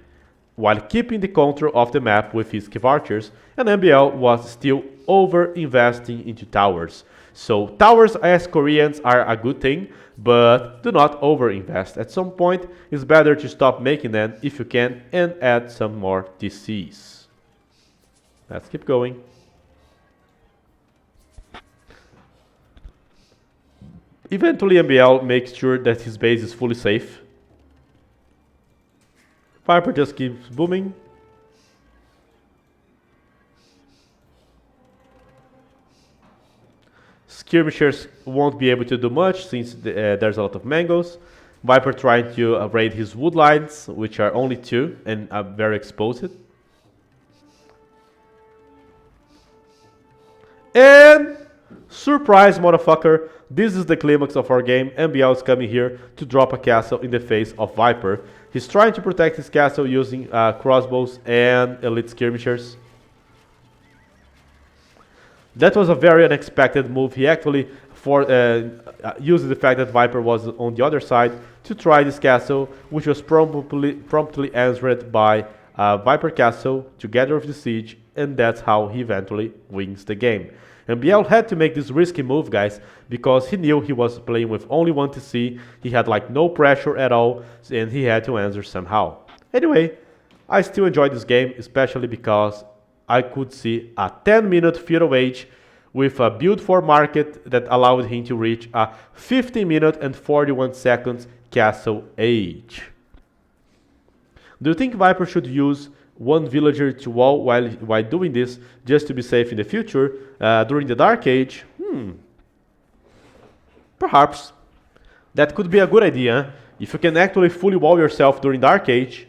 while keeping the control of the map with his Cav archers, and MBL was still over-investing into towers. So towers as Koreans are a good thing, but do not over-invest. At some point, it's better to stop making them if you can and add some more TCs. Let's keep going. Eventually, MBL makes sure that his base is fully safe. Viper just keeps booming. Skirmishers won't be able to do much since there's a lot of mangoes. Viper trying to raid his wood lines, which are only 2 and are very exposed. And surprise, motherfucker, this is the climax of our game. MBL is coming here to drop a castle in the face of Viper. He's trying to protect his castle using crossbows and elite skirmishers. That was a very unexpected move. He actually used the fact that Viper was on the other side to try this castle, which was promptly answered by Viper castle together with the siege, and that's how he eventually wins the game. And BL had to make this risky move, guys, because he knew he was playing with only 1 TC, he had like no pressure at all, and he had to answer somehow. Anyway, I still enjoyed this game, especially because I could see a 10-minute feud of age with a build for market that allowed him to reach a 15-minute and 41 seconds castle age. Do you think Viper should use 1 villager to wall while doing this just to be safe in the future during the Dark Age? Perhaps. That could be a good idea. If you can actually fully wall yourself during Dark Age,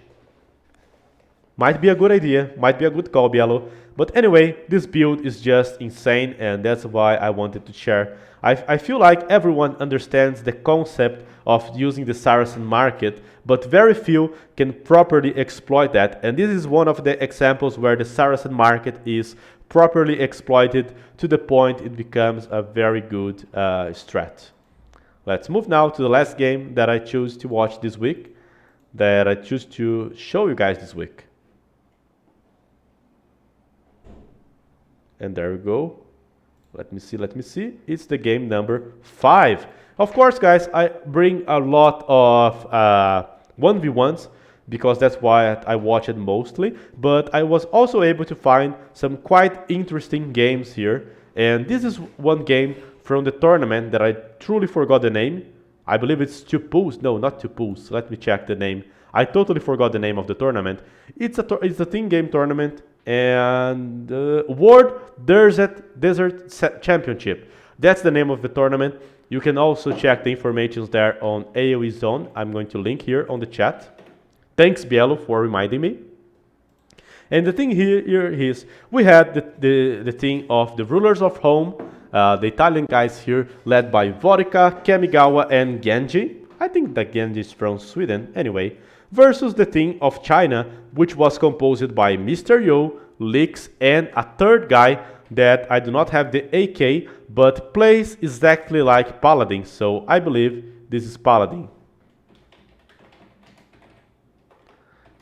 might be a good idea, might be a good call, Bielo. But anyway, this build is just insane, and that's why I wanted to share. I feel like everyone understands the concept of using the Sarracen market, but very few can properly exploit that. And this is one of the examples where the Sarracen market is properly exploited to the point it becomes a very good strat. Let's move now to the last game that I choose to watch this week, that I choose to show you guys this week. And there we go. Let me see. It's the game number 5. Of course, guys, I bring a lot of 1v1s because that's why I watch it mostly. But I was also able to find some quite interesting games here. And this is one game from the tournament that I truly forgot the name. I believe it's 2 pools. No, not 2 pools. Let me check the name. I totally forgot the name of the tournament. It's a team game tournament. And World Desert Championship. That's the name of the tournament. You can also check the information there on AoE Zone. I'm going to link here on the chat. Thanks, Bielo, for reminding me. And the thing here is we had the thing of the rulers of home, the Italian guys here, led by Vodka, Kamigawa, and Genji. I think that Genji is from Sweden, anyway. Versus the team of China, which was composed by Mr. Yo, Lix, and a third guy that I do not have the AK, but plays exactly like Paladin, so I believe this is Paladin.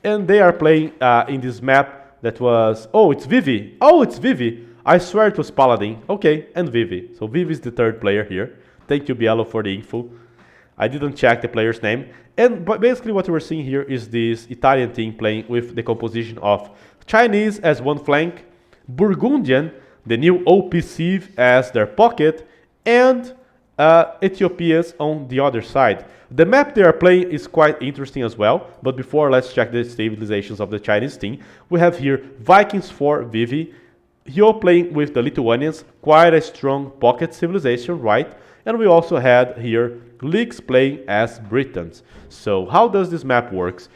And they are playing in this map that was... Oh, it's Vivi! Oh, it's Vivi! I swear it was Paladin. Okay, and Vivi. So Vivi is the third player here. Thank you, Bielo, for the info. I didn't check the player's name. But basically what we're seeing here is this Italian team playing with the composition of Chinese as one flank, Burgundian, the new OP Civ as their pocket, and Ethiopians on the other side. The map they are playing is quite interesting as well, but before let's check the stabilizations of the Chinese team. We have here Vikings for Vivi, Hyo playing with the Lithuanians, quite a strong pocket civilization, right? And we also had here Leaks playing as Britons. So how does this map works?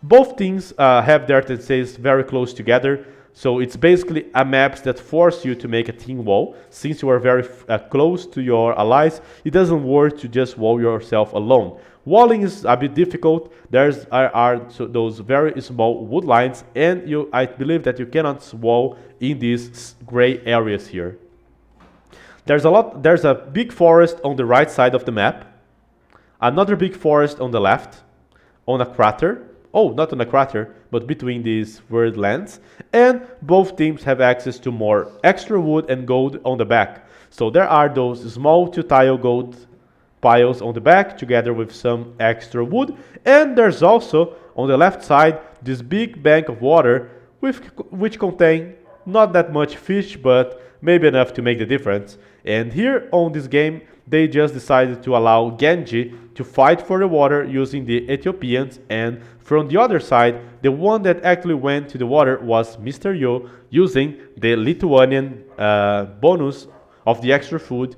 Both teams have their TCs very close together. So it's basically a map that forces you to make a team wall. Since you are very close to your allies, it doesn't work to just wall yourself alone. Walling is a bit difficult. There's those very small wood lines, and I believe that you cannot wall in these gray areas here. There's a big forest on the right side of the map, another big forest on the left, on a crater. Oh, not on a crater, but between these world lands. And both teams have access to more extra wood and gold on the back. So there are those small 2-tile gold piles on the back, together with some extra wood. And there's also, on the left side, this big bank of water, which contain not that much fish, but maybe enough to make the difference. And here on this game, they just decided to allow Genji to fight for the water using the Ethiopians, and from the other side, the one that actually went to the water was Mr. Yo, using the Lithuanian bonus of the extra food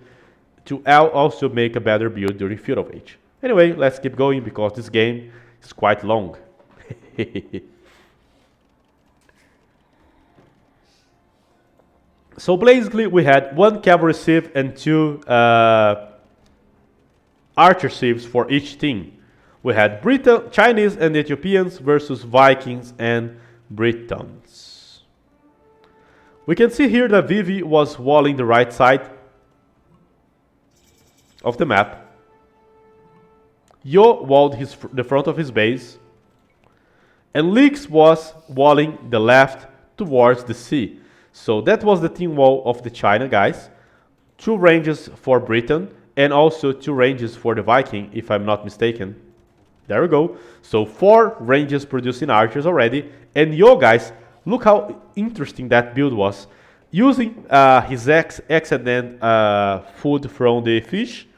to also make a better build during Feud of Age. Anyway, let's keep going because this game is quite long. So basically we had one cavalry civ and two archer civs for each team. We had Chinese and Ethiopians versus Vikings and Britons. We can see here that Vivi was walling the right side of the map. Yo walled the front of his base. And Lix was walling the left towards the sea. So that was the team wall of the China guys. 2 ranges for Britain and also 2 ranges for the Viking, if I'm not mistaken. There we go. So 4 ranges producing archers already. And yo guys, look how interesting that build was. Using his excellent food from the fish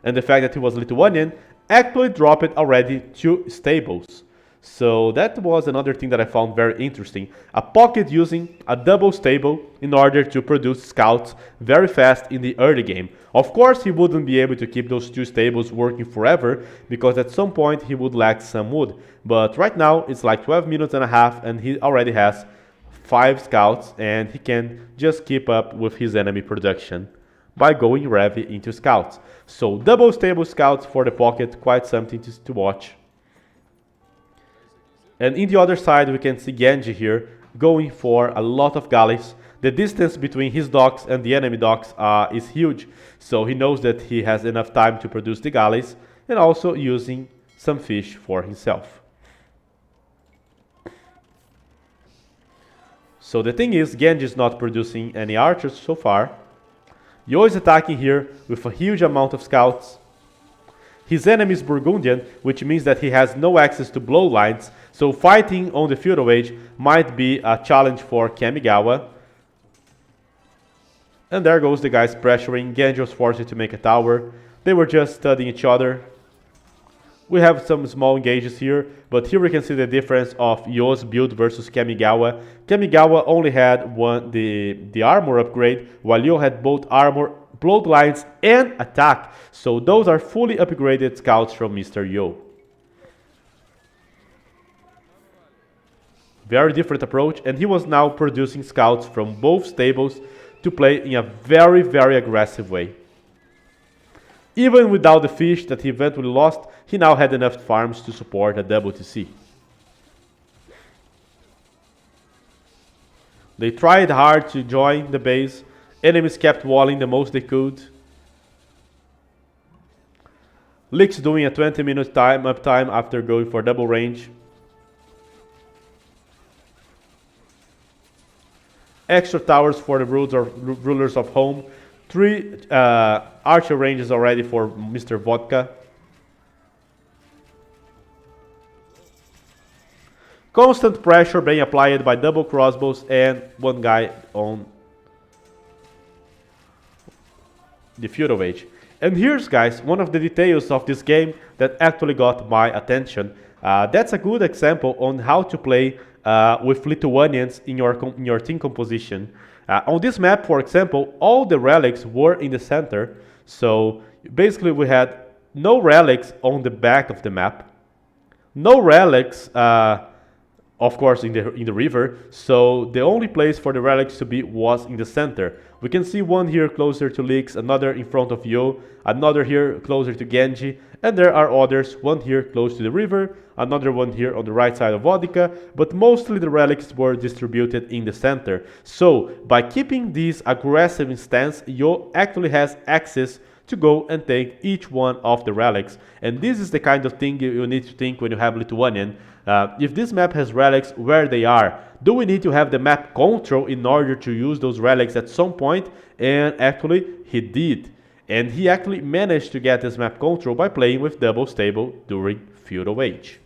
and the fact that he was Lithuanian, actually dropped already 2 stables. So that was another thing that I found very interesting. A pocket using a double stable in order to produce scouts very fast in the early game. Of course, he wouldn't be able to keep those 2 stables working forever because at some point he would lack some wood. But right now it's like 12 minutes and a half and he already has 5 scouts and he can just keep up with his enemy production by going heavy into scouts. So double stable scouts for the pocket, quite something to watch. And in the other side, we can see Genji here going for a lot of galleys. The distance between his docks and the enemy docks is huge. So he knows that he has enough time to produce the galleys and also using some fish for himself. So the thing is, Genji is not producing any archers so far. Yo is attacking here with a huge amount of scouts. His enemy is Burgundian, which means that he has no access to blow lines, so fighting on the feudal age might be a challenge for Kamigawa. And there goes the guys pressuring. Genji was forced to make a tower. They were just studying each other. We have some small engages here, but here we can see the difference of Yo's build versus Kamigawa. Kamigawa only had the armor upgrade, while Yo had both armor, bloodlines, and attack. So those are fully upgraded scouts from Mr. Yo. Very different approach, and he was now producing scouts from both stables to play in a very, very aggressive way. Even without the fish that he eventually lost, he now had enough farms to support a WTC. They tried hard to join the base. Enemies kept walling the most they could. Lix doing a 20-minute uptime after going for double range. Extra towers for the rulers of home. 3 archer ranges already for Mr. Vodka. Constant pressure being applied by double crossbows and 1 guy on the feudal age. And here's, guys, one of the details of this game that actually got my attention. That's a good example on how to play with Lithuanians in your team composition. On this map, for example, all the relics were in the center. So basically we had no relics on the back of the map. No relics, of course, in the river. So the only place for the relics to be was in the center. We can see one here closer to Lix, another in front of Yo, another here closer to Genji, and there are others, one here close to the river, another one here on the right side of Vodka, but mostly the relics were distributed in the center. So by keeping this aggressive stance, Yo actually has access to go and take each one of the relics. And this is the kind of thing you need to think when you have Lithuanian. If this map has relics, where they are? Do we need to have the map control in order to use those relics at some point? And actually, he did. And he actually managed to get this map control by playing with double stable during feudal age.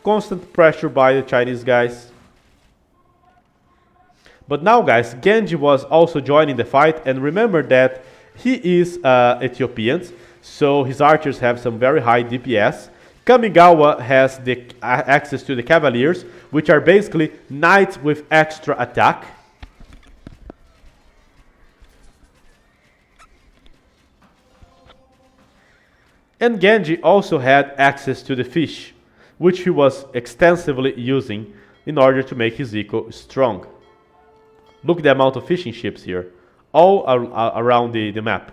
Constant pressure by the Chinese guys. But now, guys, Genji was also joining the fight, and remember that he is Ethiopian, so his archers have some very high DPS. Kamigawa has the access to the cavaliers, which are basically knights with extra attack. And Genji also had access to the fish, which he was extensively using in order to make his eco strong. Look at the amount of fishing ships here, all around the map.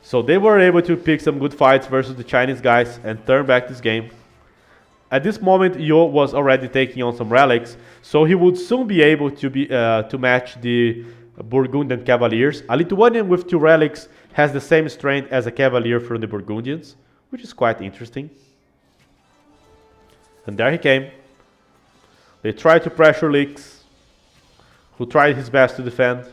So they were able to pick some good fights versus the Chinese guys and turn back this game. At this moment, Yo was already taking on some relics, so he would soon be able to match the Burgundian Cavaliers. A Lithuanian with 2 relics has the same strength as a Cavalier from the Burgundians, which is quite interesting. And there he came. They tried to pressure Lix, who tried his best to defend.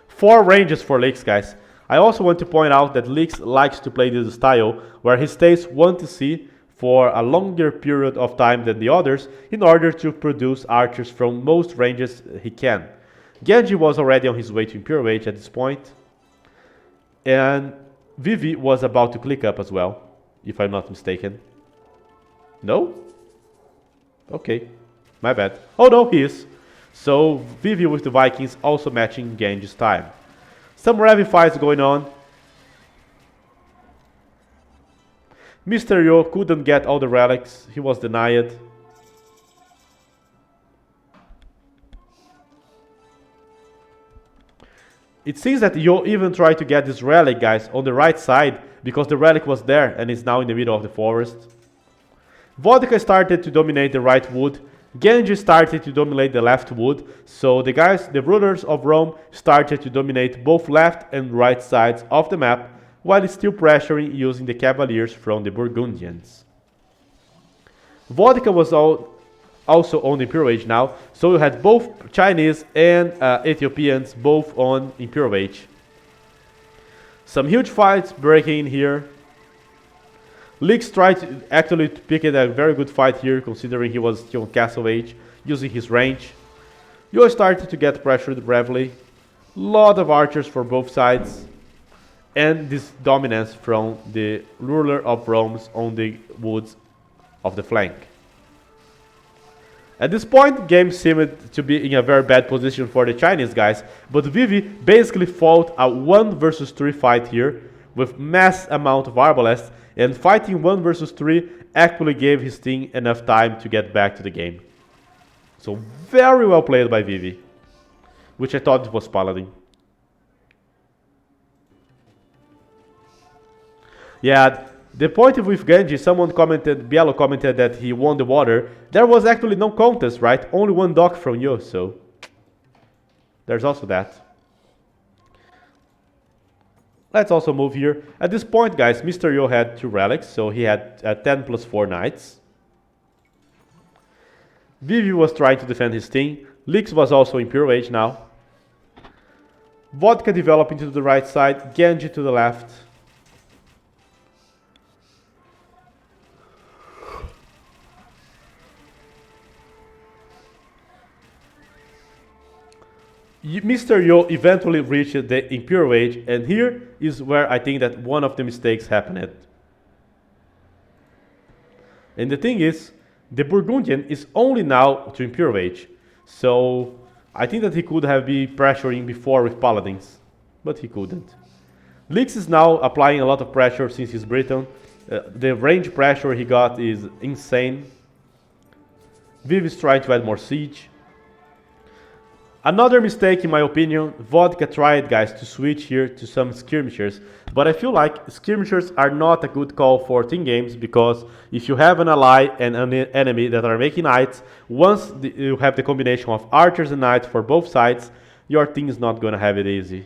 4 ranges for Lix, guys. I also want to point out that Lix likes to play this style where he stays 1TC for a longer period of time than the others in order to produce archers from most ranges he can. Genji was already on his way to Imperial Age at this point, and Vivi was about to click up as well, if I'm not mistaken. No? Okay, my bad. Oh no, he is. So Vivi with the Vikings also matching Genji's time. Some rapid fights going on. Mr. Yo couldn't get all the relics, he was denied. It seems that Yo even tried to get this relic, guys, on the right side because the relic was there and is now in the middle of the forest. Vodka started to dominate the right wood. Genji started to dominate the left wood, so the rulers of Rome started to dominate both left and right sides of the map, while still pressuring using the cavaliers from the Burgundians. Vodka was also on Imperial Age now, so you had both Chinese and Ethiopians both on Imperial Age. Some huge fights breaking in here. Lix tried to actually pick it a very good fight here, considering he was still on Castle Age, using his range. Yo started to get pressured heavily. Lot of archers for both sides. And this dominance from the ruler of Rome on the woods of the flank. At this point, game seemed to be in a very bad position for the Chinese guys, but Vivi basically fought a 1 versus 3 fight here, with mass amount of arbalests, and fighting 1 versus 3 actually gave his team enough time to get back to the game. So very well played by Vivi, which I thought was Paladin. Yeah, the point with Genji, someone commented, Bielo commented that he won the water. There was actually no contest, right? Only 1 dock from Yo, so there's also that. Let's also move here. At this point, guys, Mr. Yo had 2 relics, so he had 10 plus 4 knights. Vivi was trying to defend his team. Lix was also Imperial Age now. Vodka developing to the right side, Genji to the left. Mr. Yo eventually reached the Imperial Age, and here is where I think that one of the mistakes happened. And the thing is, the Burgundian is only now to Imperial Age, so I think that he could have been pressuring before with Paladins, but he couldn't. Lix is now applying a lot of pressure since he's Briton. The range pressure he got is insane. Viv is trying to add more siege. Another mistake, in my opinion, Vodka tried, guys, to switch here to some skirmishers, but I feel like skirmishers are not a good call for team games, because if you have an ally and an enemy that are making knights, once you have the combination of archers and knights for both sides, your team is not going to have it easy.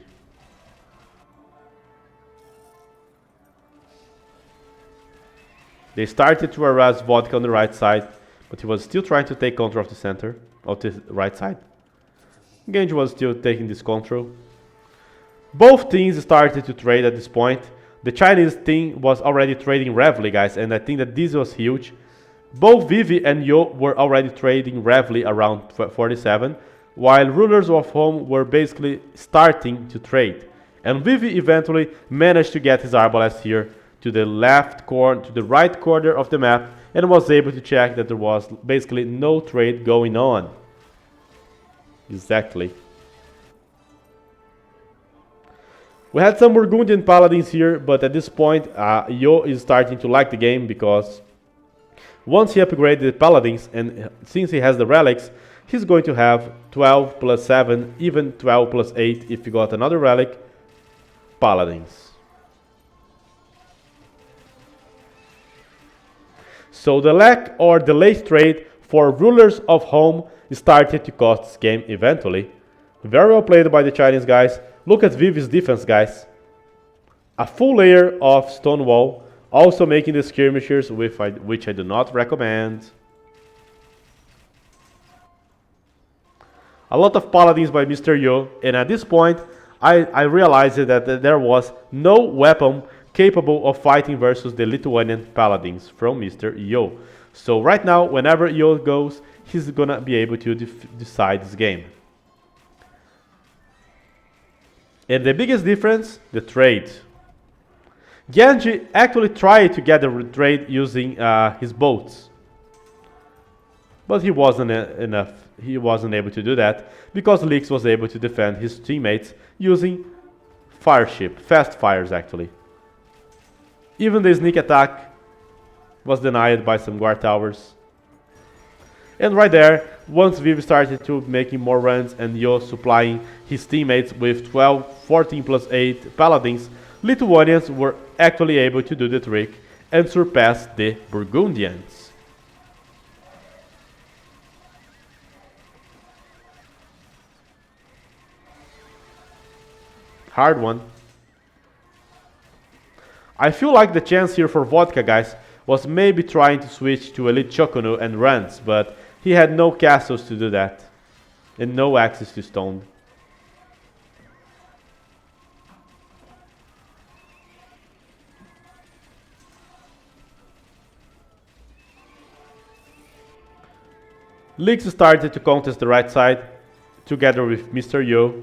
They started to harass Vodka on the right side, but he was still trying to take control of the center, of the right side. Genji was still taking this control. Both teams started to trade at this point. The Chinese team was already trading heavily, guys, and I think that this was huge. Both Vivi and Yo were already trading heavily around 47, while rulers of Rome were basically starting to trade. And Vivi eventually managed to get his arbalest here to the right corner of the map, and was able to check that there was basically no trade going on. Exactly. We had some Burgundian paladins here, but at this point, Yo is starting to like the game because once he upgraded the paladins, and since he has the relics, he's going to have 12 plus 7, even 12 plus 8 if you got another relic, paladins. So the lack or delayed trade for rulers of home started to cost this game eventually. Very well played by the Chinese guys. Look at Vivi's defense, guys. A full layer of stone wall, also making the skirmishers, which I do not recommend. A lot of paladins by Mr. Yo, and at this point, I realized that there was no weapon capable of fighting versus the Lithuanian paladins from Mr. Yo. So right now, whenever Yo goes, he's gonna be able to decide this game. And the biggest difference, the trade. Genji actually tried to get the trade using his boats. But he wasn't able to do that because Lix was able to defend his teammates using fire ship, fast fires actually. Even the sneak attack was denied by some guard towers. And right there, once Viv started to making more runs and Yo supplying his teammates with 12, 14 plus 8 paladins, Lithuanians were actually able to do the trick and surpass the Burgundians. Hard one. I feel like the chance here for Vodka, guys, was maybe trying to switch to Elite Chocono and runs, but he had no castles to do that, and no access to stone. Lix started to contest the right side, together with Mr. Yo.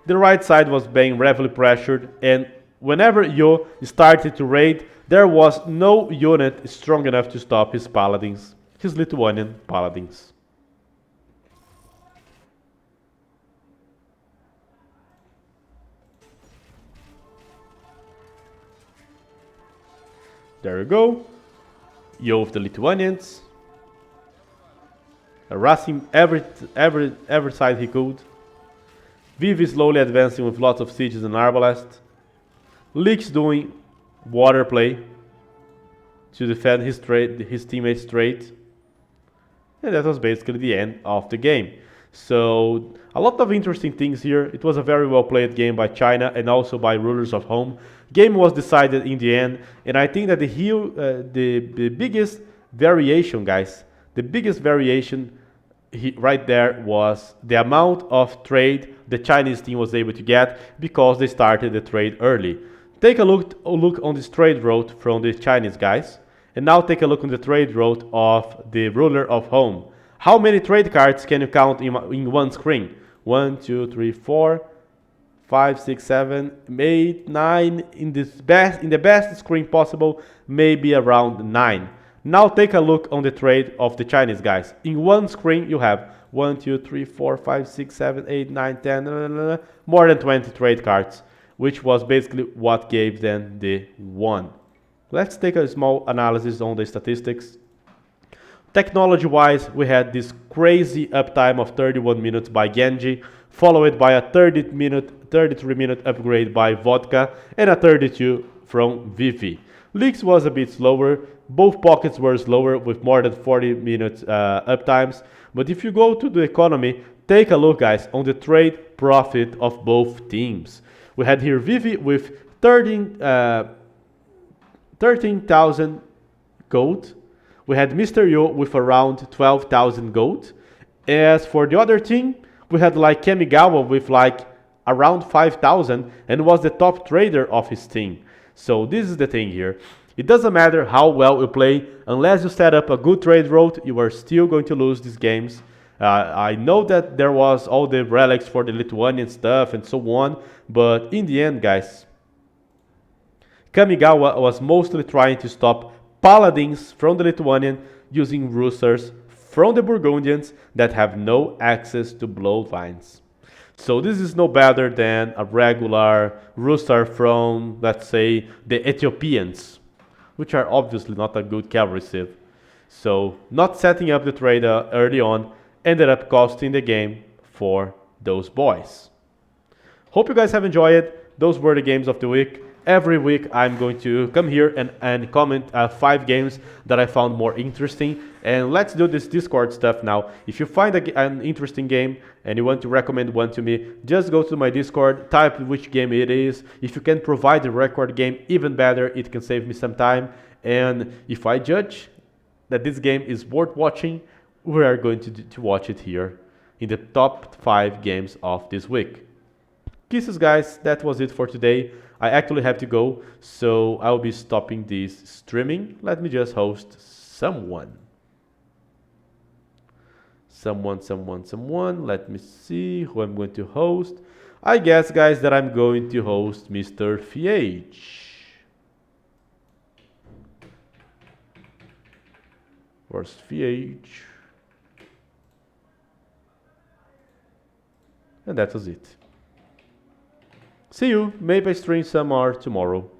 The right side was being heavily pressured, and whenever Yo started to raid, there was no unit strong enough to stop his paladins, his Lithuanian paladins. There you go. Yo with the Lithuanians, harassing every side he could. Vivi slowly advancing with lots of sieges and arbalest. Lix doing water play to defend his teammates' trade. And that was basically the end of the game. So a lot of interesting things here. It was a very well played game by China and also by rulers of home. Game was decided in the end, and I think that the biggest variation, guys, the biggest variation right there was the amount of trade the Chinese team was able to get because they started the trade early. Take a look on this trade route from the Chinese guys, and now take a look on the trade route of the ruler of home. How many trade cards can you count in one screen? 1, 2, 3, 4, 5, 6, 7, 8, 9. In the best screen possible, maybe around 9. Now take a look on the trade of the Chinese guys. In one screen you have 1, 2, 3, 4, 5, 6, 7, 8, 9, 10, more than 20 trade cards, which was basically what gave them the one. Let's take a small analysis on the statistics. Technology-wise, we had this crazy uptime of 31 minutes by Genji, followed by a 33-minute upgrade by Vodka, and a 32 from Vivi. Lix was a bit slower. Both pockets were slower with more than 40 minutes uptimes. But if you go to the economy, take a look, guys, on the trade profit of both teams. We had here Vivi with 13,000 gold. We had Mr. Yo with around 12,000 gold. As for the other team, we had like Kamigawa with like around 5,000 and was the top trader of his team. So this is the thing here. It doesn't matter how well you play, unless you set up a good trade route, you are still going to lose these games. I know that there was all the relics for the Lithuanian stuff and so on, but in the end, guys, Kamigawa was mostly trying to stop paladins from the Lithuanian using roosters from the Burgundians that have no access to bloodlines. So this is no better than a regular rooster from, let's say, the Ethiopians, which are obviously not a good cavalry civ. So not setting up the trade early on ended up costing the game for those boys. Hope you guys have enjoyed it. Those were the games of the week. Every week I'm going to come here and comment 5 games that I found more interesting. And let's do this Discord stuff now. If you find an interesting game and you want to recommend one to me, just go to my Discord, type which game it is. If you can provide the record game, even better, it can save me some time. And if I judge that this game is worth watching, we are going to watch it here in the top 5 games of this week. Kisses guys, that was it for today. I actually have to go, so I'll be stopping this streaming. Let me just host someone. Someone. Let me see who I'm going to host. I guess, guys, that I'm going to host Mr. Feud. Where's Feud? And that was it. See you. Maybe I stream some more tomorrow.